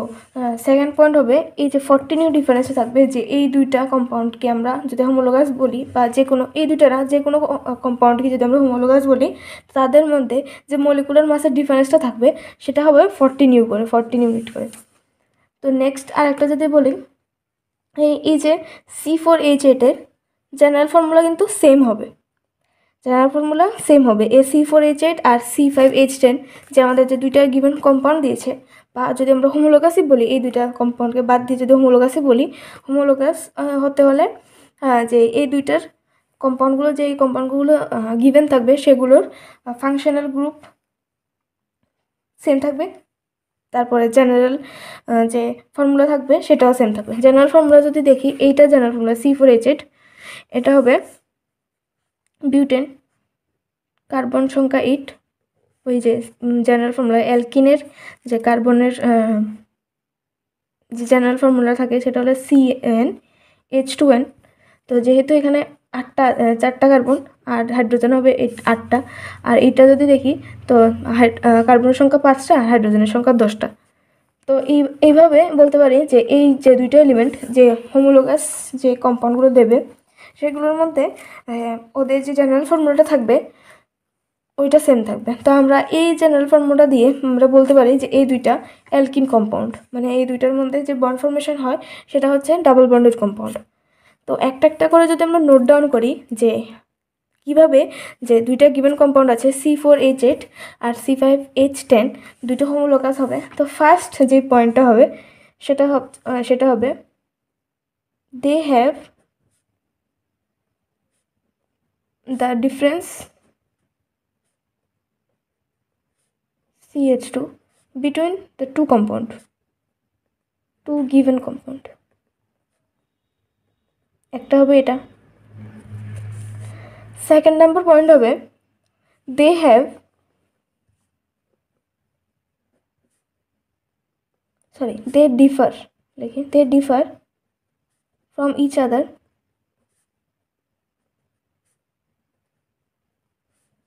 সেকেন্ড পয়েন্ট হবে এই যে 40 নিউ ডিফারেন্সে থাকবে যে এই দুইটা কম্পাউন্ডকে আমরা যদি হোমোলোগাস বলি, বা যে কোনো এই দুইটা না, যে কোনো কম্পাউন্ডকে যদি আমরা হোমোলোগাস বলি, তাদের মধ্যে যে মলিকুলার মাসের ডিফারেন্সটা থাকবে সেটা হবে 40 নিউ করে, 40 ইউনিট করে। তো নেক্সট আরেকটা যদি বলি, এই যে C4H8 জেনারেল ফর্মুলা কিন্তু সেম হবে, জেনারেল ফর্মুলা সেম হবে। এই C4H8 আর C5H10 যে আমাদের যে দুইটা গিভেন কম্পাউন্ড দিয়েছে, বা যদি আমরা হোমোলোগাসই বলি, এই দুইটা কম্পাউন্ডকে বাদ দিয়ে যদি হোমোলোগাসই বলি, হোমোলোগাস হতে হলে যে এই দুইটার কম্পাউন্ডগুলো, যে এই কম্পাউন্ডগুলো গিভেন থাকবে সেগুলোর ফাংশনাল গ্রুপ সেম থাকবে, তারপরে জেনারেল যে ফর্মুলা থাকবে সেটাও সেম থাকবে। জেনারেল ফর্মুলা যদি দেখি, এইটা জেনারেল ফর্মুলা C4H8, এটা হবে বিউটেন, কার্বন সংখ্যা 8। ওই যে জেনারেল ফর্মুলা অ্যালকিনের যে কার্বনের যে জেনারেল ফর্মুলা থাকে সেটা হলো CnH2n। তো যেহেতু এখানে 4টা কার্বন আর হাইড্রোজেন হবে 8টা, আর এইটা যদি দেখি তো কার্বনের সংখ্যা 5টা আর হাইড্রোজেনের সংখ্যা 10টা। তো এইভাবে বলতে পারি যে এই যে দুইটা এলিমেন্ট যে হোমোলোগাস যে কম্পাউন্ডগুলো দেবে, সেগুলোর মধ্যে ওদের যে জেনারেল ফর্মুলাটা থাকবে ওইটা সেম থাকবে। তো আমরা এই জেনারেল ফর্মুলা দিয়ে আমরা বলতে পারি যে এই দুইটা অ্যালকিন কম্পাউন্ড, মানে এই দুইটার মধ্যে যে বন্ড ফর্মেশন হয় সেটা হচ্ছে ডাবল বন্ডেড কম্পাউন্ড। তো একটা একটা করে যদি আমরা নোট ডাউন করি যে কীভাবে যে দুইটা গিভেন কম্পাউন্ড আছে C4H8 আর C5H10 দুটো হোমোলোগাস হবে, তো ফার্স্ট যে পয়েন্টটা হবে সেটা হবে they have the difference CH2 between the two given compound। একটা হবে এটা। সেকেন্ড নাম্বার পয়েন্ট হবে they differ from each other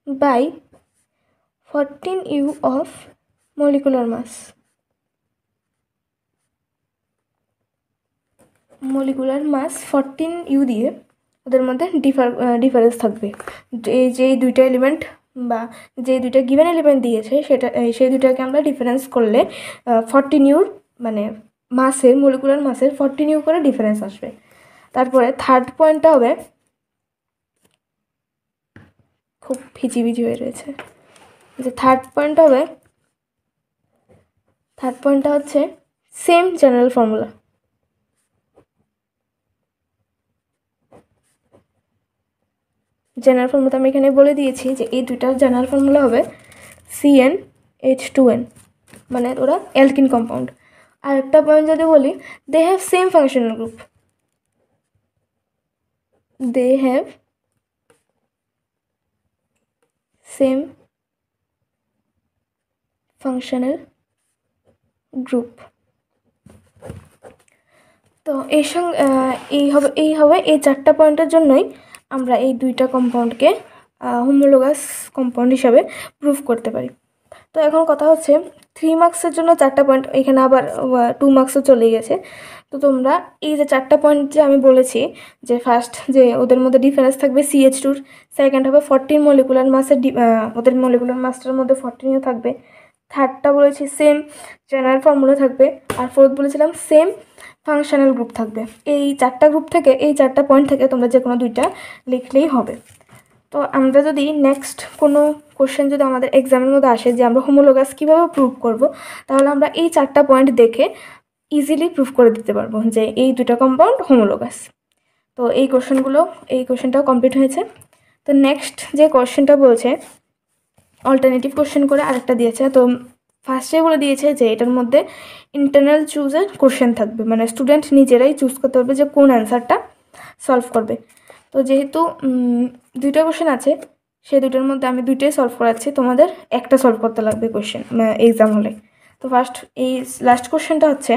by 14 U of molecular mass। Molecular mass 14 U দিয়ে ওদের মধ্যে ডিফারেন্স থাকবে। যেই দুইটা এলিমেন্ট বা যে দুইটা গিভেন এলিমেন্ট দিয়েছে সেটা সেই দুইটাকে আমরা ডিফারেন্স করলে 14 ইউর মানে মাসের মলিকুলার মাসের 14 ইউ করে ডিফারেন্স আসবে। তারপরে থার্ড পয়েন্টটা হবে, খুব ভিজি হয়ে রয়েছে, যে থার্ড পয়েন্টটা হচ্ছে same general formula. General formula আমি এখানে বলে দিয়েছি যে এই দুইটার জেনারেল ফর্মুলা হবে CnH2n, মানে ওরা অ্যালকিন কম্পাউন্ড। আর একটা পয়েন্ট যদি বলি, they have same functional group, তো এই হবে এই 4টা পয়েন্টের জন্যই আমরা এই দুইটা কম্পাউন্ডকে হোমোলোগাস কম্পাউন্ড হিসাবে প্রুভ করতে পারি। তো এখন কথা হচ্ছে 3 মার্কসের জন্য 4টা পয়েন্ট, এখানে আবার 2 মার্কসও চলে গেছে। তো তোমরা এই যে 4টা পয়েন্ট যে আমি বলেছি, যে ফার্স্ট যে ওদের মধ্যে ডিফারেন্স থাকবে CH2, সেকেন্ড হবে 14 মলিকুলার মাসের, ওদের মলিকুলার মাসটার মধ্যে 14 থাকবে, থার্ডটা বলেছি সেম জেনারেল ফর্মুলা থাকবে, আর ফোর্থ বলেছিলাম সেম ফাংশনাল গ্রুপ থাকবে। এই 4টা গ্রুপ থেকে, এই 4টা পয়েন্ট থেকে তোমরা যে কোনো দুইটা লিখলেই হবে। তো আমরা যদি নেক্সট কোনো কোশ্চেন যদি আমাদের এক্সামের মধ্যে আসে যে আমরা হোমোলোগাস কীভাবে প্রুভ করব, তাহলে আমরা এই 4টা পয়েন্ট দেখে ইজিলি প্রুভ করে দিতে পারবো যে এই দুটো কম্পাউন্ড হোমোলোগাস। তো এই কোশ্চেনটাও কমপ্লিট হয়েছে। তো নেক্সট যে কোশ্চেনটা বলছে অল্টারনেটিভ কোশ্চেন করে আরেকটা দিয়েছে। তো ফার্স্টে বলে দিয়েছে যে এটার মধ্যে ইন্টারনাল চুজের কোশ্চেন থাকবে, মানে স্টুডেন্ট নিজেরাই চুজ করতে পারবে যে কোন অ্যান্সারটা সলভ করবে। তো যেহেতু দুইটা কোশ্চেন আছে, সেই দুটোর মধ্যে আমি দুইটাই সলভ করাচ্ছি, তোমাদের একটা সলভ করতে লাগবে কোশ্চেন এক্সাম হলে। তো ফার্স্ট এই লাস্ট কোশ্চেনটা হচ্ছে,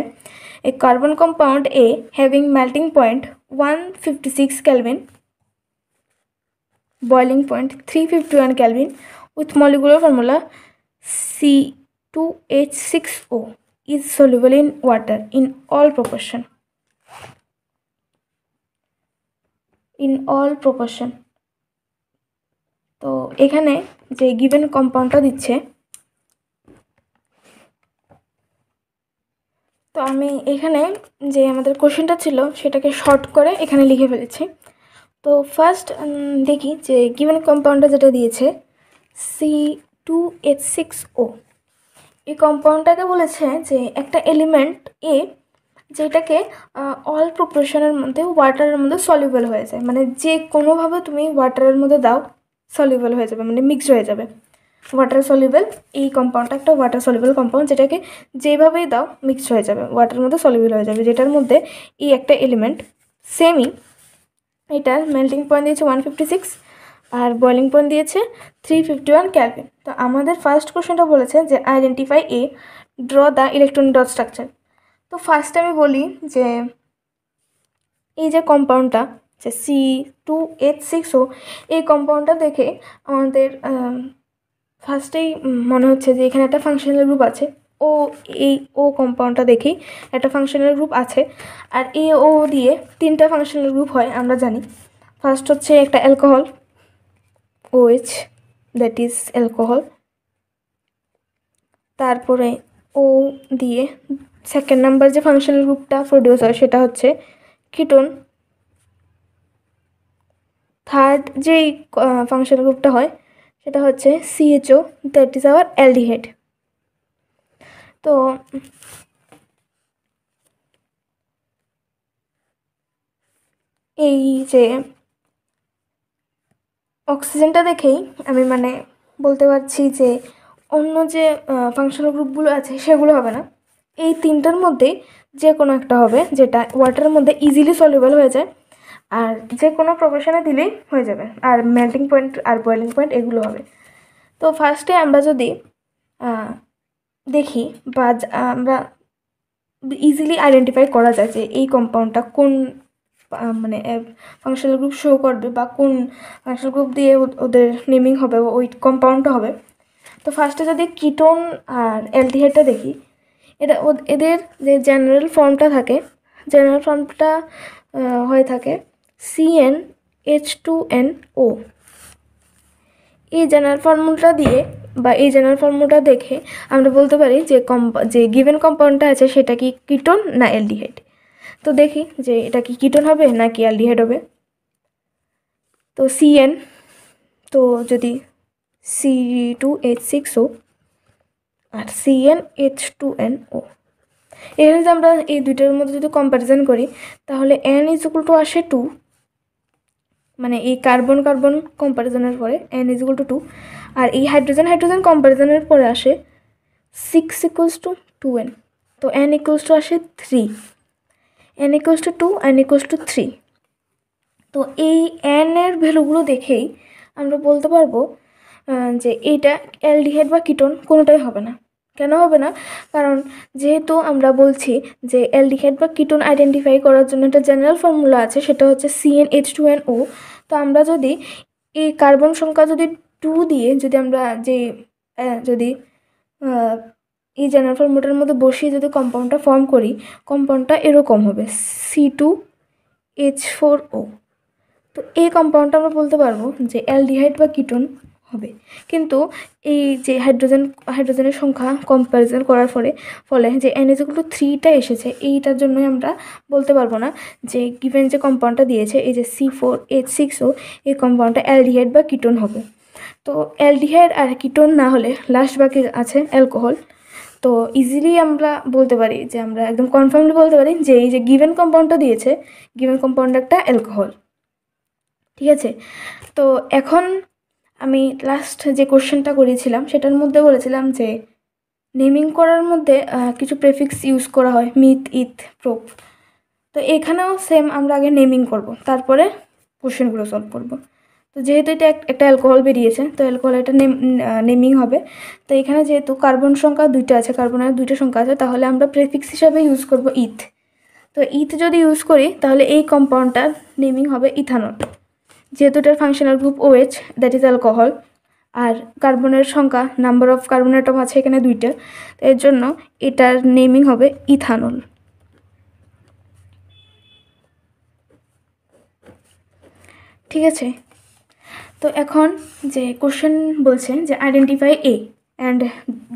a carbon compound A having melting point 156 Kelvin, boiling point 351 Kelvin with molecular formula C2H6O is soluble in water in all proportion. তো এখানে যে গিভেন কম্পাউন্ডটা দিচ্ছে, তো আমি এখানে যে আমাদের কোশ্চেনটা ছিল সেটাকে শর্ট করে এখানে লিখে ফেলেছি। তো ফার্স্ট দেখি যে গিভেন কম্পাউন্ডটা যেটা দিয়েছে C2H6O, এই কম্পাউন্ডটাকে বলেছে যে একটা এলিমেন্ট এ যেটাকে অল প্রপোর্শনের মধ্যে ওয়াটারের মধ্যে সলিউবল হয়ে যায়, মানে যে কোনোভাবে তুমি ওয়াটারের মধ্যে দাও সলিউবল হয়ে যাবে, মানে মিক্সড হয়ে যাবে। ওয়াটার সলিউবল এই কম্পাউন্ডটা একটা ওয়াটার সলিউবল কম্পাউন্ড, যেটাকে যেভাবেই দাও মিক্সড হয়ে যাবে, ওয়াটারের মধ্যে সলিউবল হয়ে যাবে, যেটার মধ্যে এই একটা এলিমেন্ট সেমই, এটার মেল্টিং পয়েন্ট দিয়েছে 156 আর বয়লিং পয়েন্ট দিয়েছে 351 Kelvin। তো আমাদের ফার্স্ট কোশ্চেনটা বলেছে যে identify A, draw the electronic dot structure. তো ফার্স্ট আমি বলি যে এই যে কম্পাউন্ডটা যে C2H6O, এই কম্পাউন্ডটা দেখে আমাদের ফার্স্টেই মনে হচ্ছে যে এখানে একটা ফাংশনাল গ্রুপ আছে। এই কম্পাউন্ডটা দেখেই একটা ফাংশনাল গ্রুপ আছে, আর ও দিয়ে তিনটা ফাংশনাল গ্রুপ হয় আমরা জানি। ফার্স্ট হচ্ছে একটা alcohol, OH, that is alcohol. তারপরে ও দিয়ে সেকেন্ড নাম্বার যে ফাংশনাল গ্রুপটা প্রডিউস হয় সেটা হচ্ছে কিটোন। থার্ড যেই ফাংশনাল গ্রুপটা হয় সেটা হচ্ছে CHO, that is hour aldehyde. তো এই যে অক্সিজেনটা দেখেই আমি মানে বলতে পারছি যে অন্য যে ফাংশনাল গ্রুপগুলো আছে সেগুলো হবে না, এই তিনটার মধ্যেই যে কোনো একটা হবে, যেটা ওয়াটারের মধ্যে ইজিলি সলিউবল হয়ে যায় আর যে কোনো প্রপোর্শনে দিলেই হয়ে যাবে, আর মেল্টিং পয়েন্ট আর বয়েলিং পয়েন্ট এগুলো হবে। তো ফার্স্টে আমরা যদি দেখি বা আমরা ইজিলি আইডেন্টিফাই করা যায় যে এই কম্পাউন্ডটা কোন মানে ফাংশনাল গ্রুপ শো করবে বা কোন ফাংশনাল গ্রুপ দিয়ে ওদের নেমিং হবে, ওই কম্পাউন্ডটা হবে। তো ফার্স্টে যদি কিটোন আর অ্যালডিহাইডটা দেখি, এটা এদের যে জেনারেল ফর্মটা থাকে, জেনারেল ফর্মটা হয়ে থাকে CnH2nO। এই জেনারেল ফর্মুলাটা দিয়ে বা এই জেনারেল ফর্মুলাটা দেখে আমরা বলতে পারি যে গিভেন কম্পাউন্ডটা আছে সেটা কি কিটোন না অ্যালডিহাইড। তো দেখি যে এটা কি কিটোন হবে নাকি অ্যালডিহাইড হবে। তো CN, তো যদি C2H6O আর CnH2nO, এখানে যদি আমরা এই দুইটার মধ্যে যদি কম্প্যারিজন করি তাহলে N = আসে 2, মানে এই কার্বন কার্বন কম্প্যারিজনের পরে N = 2, আর এই হাইড্রোজেন হাইড্রোজেন কম্প্যারিজনের পরে আসে 6 = 2N। তো N = আসে 3, N = 2, N = 3। তো এই N এর ভ্যালুগুলো দেখেই আমরা বলতে পারবো যে এইটা অ্যালডিহাইড বা কিটোন কোনোটাই হবে না। কেন হবে না? কারণ যেহেতু আমরা বলছি যে অ্যালডিহাইড বা কিটোন আইডেন্টিফাই করার জন্য একটা জেনারেল ফর্মুলা আছে, সেটা হচ্ছে CnH2nO। তো আমরা যদি এই কার্বন সংখ্যা যদি 2 দিয়ে যদি আমরা যদি এই জেনারেল ফর্মুলাটার মধ্যে বসিয়ে যদি কম্পাউন্ডটা ফর্ম করি, কম্পাউন্ডটা এরকম হবে C2H4O। তো এই কম্পাউন্ডটা আমরা বলতে পারবো যে অ্যালডিহাইড বা কিটোন হবে। কিন্তু এই যে হাইড্রোজেনের সংখ্যা কম্প্যারিজন করার ফলে যে N = 3টা এসেছে, এইটার জন্যই আমরা বলতে পারবো না যে গিভেন যে কম্পাউন্ডটা দিয়েছে এই যে C4H6O, এই কম্পাউন্ডটা অ্যালডিহাইড বা কিটোন হবে। তো অ্যালডিহাইড আর কিটোন না হলে লাস্ট বাকি আছে অ্যালকোহল। তো ইজিলি আমরা বলতে পারি যে আমরা একদম কনফার্মলি বলতে পারি যে এই যে গিভেন কম্পাউন্ডটা দিয়েছে, গিভেন কম্পাউন্ড একটা অ্যালকোহল। ঠিক আছে, তো এখন আমি লাস্ট যে কোশ্চেনটা করেছিলাম সেটার মধ্যে বলেছিলাম যে নেমিং করার মধ্যে কিছু প্রেফিক্স ইউজ করা হয়, মিথ, ইথ, প্রোপ। তো এখানেও সেম আমরা আগে নেমিং করব, তারপরে কোশ্চেনগুলো সলভ করব। তো যেহেতু এটা একটা অ্যালকোহল বেরিয়েছে, তো অ্যালকোহল এটা নেমিং হবে। তো এখানে যেহেতু কার্বন সংখ্যা 2টা আছে, কার্বনের 2টা সংখ্যা আছে, তাহলে আমরা প্রেফিক্স হিসাবে ইউজ করব ইথ। তো ইথ যদি ইউজ করি তাহলে এই কম্পাউন্ডটার নেমিং হবে ইথানল, যেহেতু এটার functional group OH, that is alcohol, আর কার্বনের সংখ্যা নাম্বার অফ কার্বন অ্যাটম আছে এখানে 2টা, এর জন্য এটার নেমিং হবে ইথানল। ঠিক আছে, তো এখন যে কোশ্চেন বলছে যে identify A and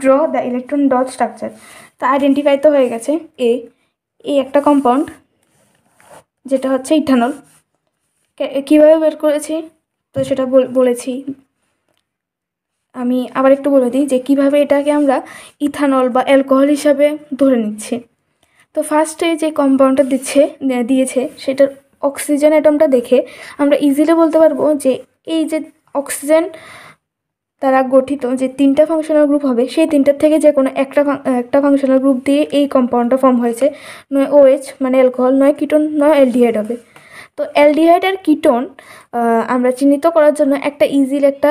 draw the electron dot structure. তো আইডেন্টিফাই তো হয়ে গেছে, এ একটা কম্পাউন্ড যেটা হচ্ছে ইথানল। কীভাবে বের করেছি তো সেটা বলেছি। আমি আবার একটু বলে দিই যে কীভাবে এটাকে আমরা ইথানল বা অ্যালকোহল হিসাবে ধরে নিচ্ছি। তো ফার্স্টে যে কম্পাউন্ডটা দিয়েছে সেটার অক্সিজেন অ্যাটমটা দেখে আমরা ইজিলি বলতে পারবো যে এই যে অক্সিজেন দ্বারা গঠিত যে 3টা ফাংশনাল গ্রুপ হবে, সেই 3টার থেকে যে কোনো একটা ফাংশনাল গ্রুপ দিয়ে এই কম্পাউন্ডটা ফর্ম হয়েছে। নয় OH মানে অ্যালকোহল, নয় কিটোন, নয় অ্যালডিহাইড হবে। তো অ্যালডিহাইড আর কিটোন আমরা চিহ্নিত করার জন্য একটা ইজিলি একটা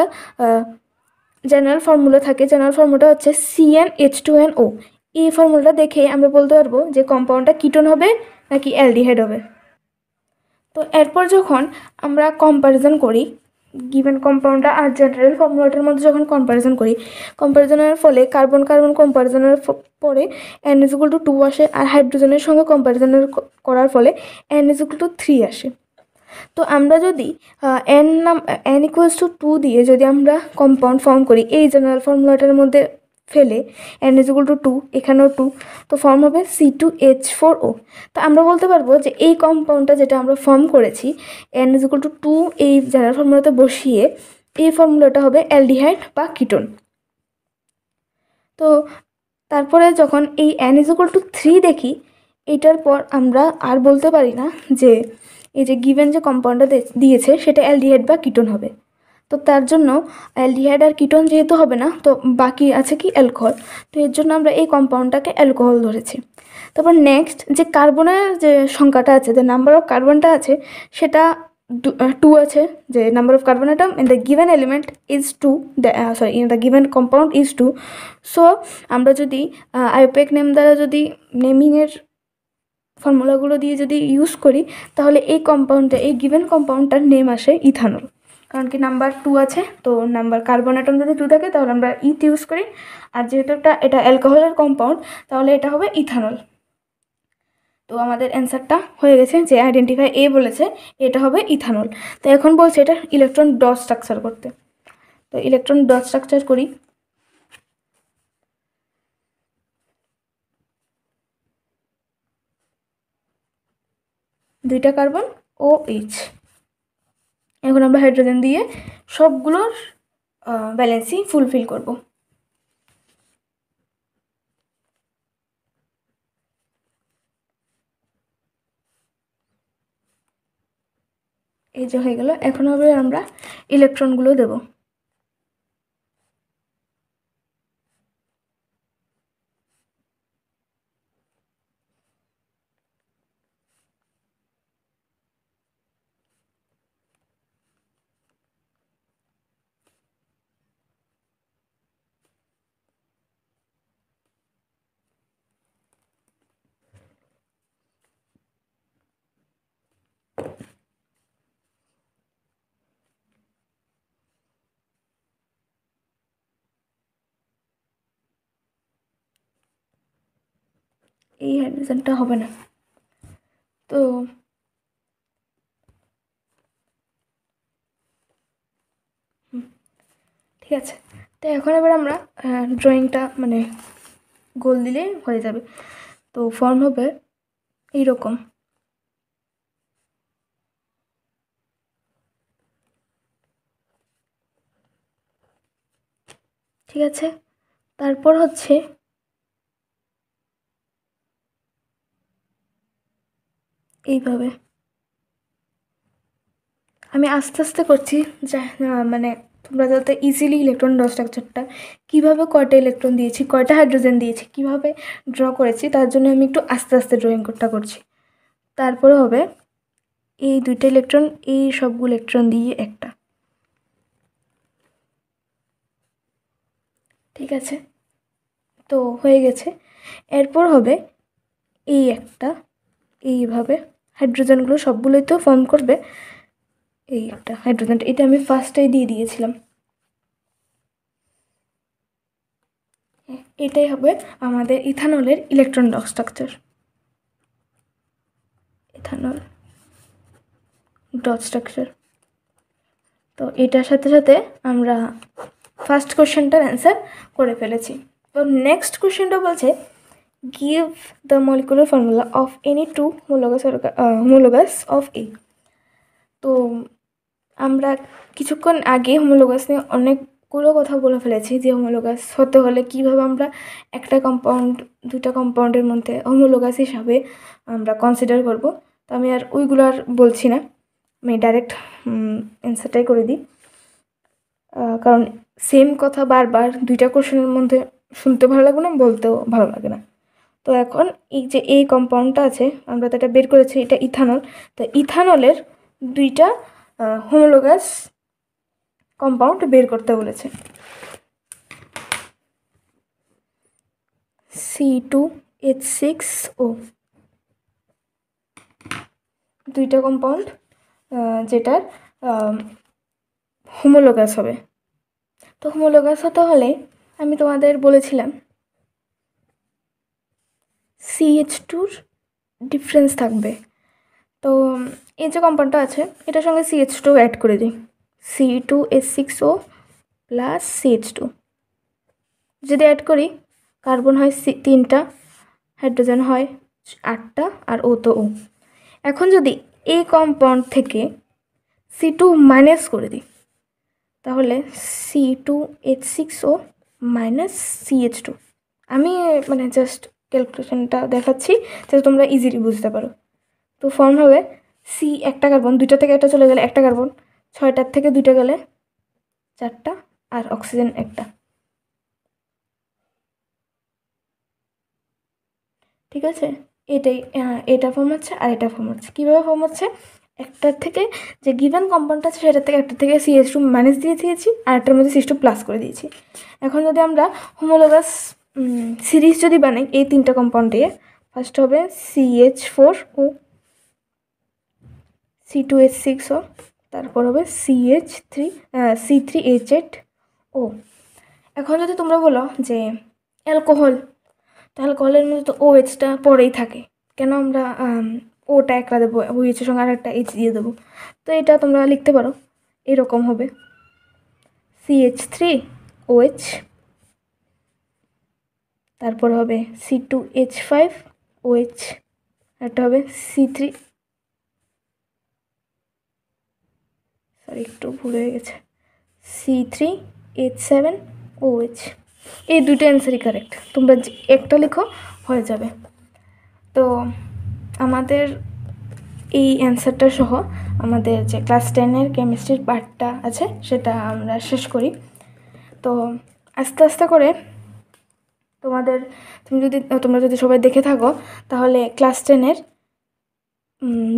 জেনারেল ফর্মুলা থাকে। জেনারেল ফর্মুলাটা হচ্ছে CnH2nO। এই ফর্মুলাটা দেখে আমরা বলতে পারবো যে কম্পাউন্ডটা কিটোন হবে নাকি অ্যালডিহাইড হবে। তো এরপর যখন আমরা কম্প্যারিজন করি গিভেন কম্পাউন্ডটা আর জেনারেল ফর্মুলাটার মধ্যে যখন কম্প্যারিজন করি, কম্প্যারিজনের ফলে কার্বন কার্বন কম্প্যারিজনের পরে N=2 আসে, আর হাইড্রোজেনের সঙ্গে কম্প্যারিজনের করার ফলে N=3 আসে। তো আমরা যদি N=2 দিয়ে যদি আমরা কম্পাউন্ড ফর্ম করি এই জেনারেল ফর্মুলাটার মধ্যে ফেলে, N=2, এখানেও 2, তো ফর্ম হবে C2H4O। তো আমরা বলতে পারবো যে এই কম্পাউন্ডটা যেটা আমরা ফর্ম করেছি N=2 এই জেনারেল ফর্মুলাতে বসিয়ে, এই ফর্মুলাটা হবে অ্যালডিহাইড বা কিটোন। তো তারপরে যখন এই N=3 দেখি, এটার পর আমরা আর বলতে পারি না যে এই যে গিভেন যে কম্পাউন্ডটা দিয়েছে সেটা অ্যালডিহাইড বা কিটোন হবে। তো তার জন্য অ্যালডিহাইড আর কিটোন যেহেতু হবে না, তো বাকি আছে কি অ্যালকোহল। তো এর জন্য আমরা এই কম্পাউন্ডটাকে অ্যালকোহল ধরেছি। তারপর নেক্সট যে কার্বনের যে সংখ্যাটা আছে, যে নাম্বার অফ কার্বনটা আছে সেটা 2 আছে, যে number of carbon atom in the given element is 2, in the given compound is 2। So আমরা যদি আইউপ্যাক নেম দ্বারা যদি নেমিংয়ের ফর্মুলাগুলো দিয়ে যদি ইউজ করি, তাহলে এই কম্পাউন্ডটা এই গিভেন কম্পাউন্ডটার নেম আসে ইথানল। কারণ কি নাম্বার 2 আছে, তো নাম্বার কার্বন অ্যাটম যদি 2 থাকে তাহলে আমরা ইথ ইউজ করি, আর যেহেতু এটা অ্যালকোহলের কম্পাউন্ড তাহলে এটা হবে ইথানল। তো আমাদের অ্যান্সারটা হয়ে গেছে, যে আইডেন্টিফাই এ বলেছে এটা হবে ইথানল। তো এখন বলছে এটা ইলেকট্রন ডট স্ট্রাকচার করতে। তো ইলেকট্রন ডট স্ট্রাকচার করি। দুইটা কার্বন OH। এখন আমরা হাইড্রোজেন দিয়ে সবগুলোর ব্যালেন্সই ফুলফিল করব। এই যে হয়ে গেল। এখন হবে আমরা ইলেকট্রনগুলো দেব। এই হাইড্রোজেনটা হবে না, তো ঠিক আছে। তো এখন এবার আমরা ড্রয়িংটা মানে গোল দিলে হয়ে যাবে। তো ফর্ম হবে এইরকম। ঠিক আছে, তারপর হচ্ছে এইভাবে আমি আস্তে আস্তে করছি, যা মানে তোমরা যাতে ইজিলি ইলেকট্রন ডট স্ট্রাকচারটা কীভাবে কয়টা ইলেকট্রন দিয়েছি, কয়টা হাইড্রোজেন দিয়েছি, কীভাবে ড্র করেছি, তার জন্য আমি একটু আস্তে আস্তে ড্রয়িংটা করছি। তারপরে হবে এই 2টা ইলেকট্রন, এই সবগুলো ইলেকট্রন দিয়ে একটা, ঠিক আছে, তো হয়ে গেছে। এরপর হবে এই একটা, এইভাবে হাইড্রোজেনগুলো সবগুলোই তো ফর্ম করবে। এই একটা হাইড্রোজেন, এটা আমি ফার্স্টেই দিয়ে দিয়েছিলাম। এটাই হবে আমাদের ইথানলের electron structure, ethanol dot structure. তো এটার সাথে সাথে আমরা ফার্স্ট কোশ্চেনটার অ্যান্সার করে ফেলেছি। তো নেক্সট কোশ্চেনটা বলছে give the molecular formula of any two homologous of A. তো আমরা কিছুক্ষণ আগে হোমোলোগাস নিয়ে অনেকগুলো কথা বলে ফেলেছি, যে হোমোলোগাস হতে হলে কীভাবে আমরা একটা কম্পাউন্ড দুটা কম্পাউন্ডের মধ্যে হোমোলোগাস হিসাবে আমরা কনসিডার করব। তো আমি আর ওইগুলো আর বলছি না, আমি ডাইরেক্ট অ্যান্সারটাই করে দিই, কারণ সেম কথা বারবার দুইটা কোশ্চেনের মধ্যে শুনতে ভালো লাগবে না, বলতেও ভালো লাগে না। তো এখন এই যে এই কম্পাউন্ডটা আছে, আমরা তো এটা বের করেছি, এটা ইথানল। তো ইথানলের দুইটা হোমোলোগাস কম্পাউন্ড বের করতে বলেছে। C2H6O, দুইটা কম্পাউন্ড যেটার হোমোলোগাস হবে। তো হোমোলোগাস হতে হলে আমি তোমাদের বলেছিলাম CH2-র ডিফারেন্স থাকবে। তো এই যে কম্পাউন্ডটা আছে এটার সঙ্গে CH2 অ্যাড করে দিই, C2H6O প্লাস CH2 যদি অ্যাড করি, কার্বন হয় 3টা, হাইড্রোজেন হয় 8টা, আর ও তো ও। এখন যদি এই কম্পাউন্ড থেকে C2 মাইনাস করে দিই, তাহলে C2H6O মাইনাস CH2। আমি মানে জাস্ট ক্যালকুলেশনটা দেখাচ্ছি যাতে তোমরা ইজিলি বুঝতে পারো। তো ফর্ম হবে সি, একটা কার্বন, দুইটা থেকে একটা চলে গেলে একটা কার্বন, 6টার থেকে 2টা গেলে 4টা, আর অক্সিজেন একটা। ঠিক আছে, এটাই এটা ফর্ম হচ্ছে, আর এটা ফর্ম হচ্ছে। কীভাবে ফর্ম হচ্ছে, একটার থেকে যে গিভেন কম্পাউন্ড আছে সেটার থেকে একটা থেকে CH2 মাইনাস দিয়ে দিয়েছি, আর একটার মধ্যে CH2 প্লাস করে দিয়েছি। এখন যদি আমরা হোমোলোগাস সিরিজ যদি বানাই এই 3টা কম্পাউন্ড দিয়ে, ফার্স্ট হবে CH4O, C2H6O, তারপর হবে C3H8O। এখন যদি তোমরা বলো যে অ্যালকোহল, তো অ্যালকোহলের মধ্যে তো OHটা পরেই থাকে, কেন আমরা ওটা একটা দেবো, OH এর সঙ্গে আর একটা H দিয়ে দেবো? তো এটা তোমরা লিখতে পারো, এরকম হবে CH3OH, তারপর হবে C2H5OH, একটা হবে একটু ভুল হয়ে গেছে, C3H7OH। এই দুটো অ্যান্সারই কারেক্ট, তোমরা একটা লিখো হয়ে যাবে। তো আমাদের এই অ্যান্সারটা সহ আমাদের যে ক্লাস 10-এর কেমিস্ট্রির পার্টটা আছে সেটা আমরা শেষ করি। তো আস্তে আস্তে করে তোমরা যদি সবাই দেখে থাকো, তাহলে ক্লাস 10-এর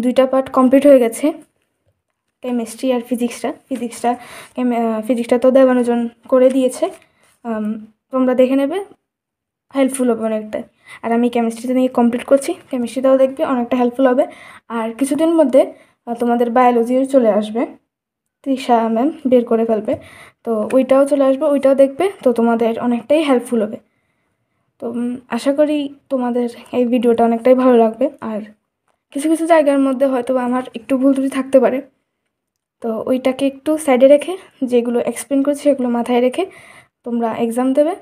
2টা পার্ট কমপ্লিট হয়ে গেছে, কেমিস্ট্রি আর ফিজিক্সটা তো দেবানুজন করে দিয়েছে, তোমরা দেখে নেবে, হেল্পফুল হবে অনেকটা। আর আমি কেমিস্ট্রিতে নিয়ে কমপ্লিট করছি, কেমিস্ট্রিটাও দেখবে, অনেকটা হেল্পফুল হবে। আর কিছুদিন মধ্যে তোমাদের বায়োলজিও চলে আসবে, তৃষা ম্যাম বের করে ফেলবে, তো ওইটাও চলে আসবে, ওইটাও দেখবে, তো তোমাদের অনেকটাই হেল্পফুল হবে। তো আশা করি তোমাদের এই ভিডিওটা অনেকটাই ভালো লাগবে। আর কিছু কিছু জায়গার মধ্যে হয়তো আমার একটু ভুল ত্রুটি থাকতে পারে, তো ওইটাকে একটু সাইডে রেখে যেগুলো এক্সপ্লেন করছি সেগুলো মাথায় রেখে তোমরা এক্সাম দেবে।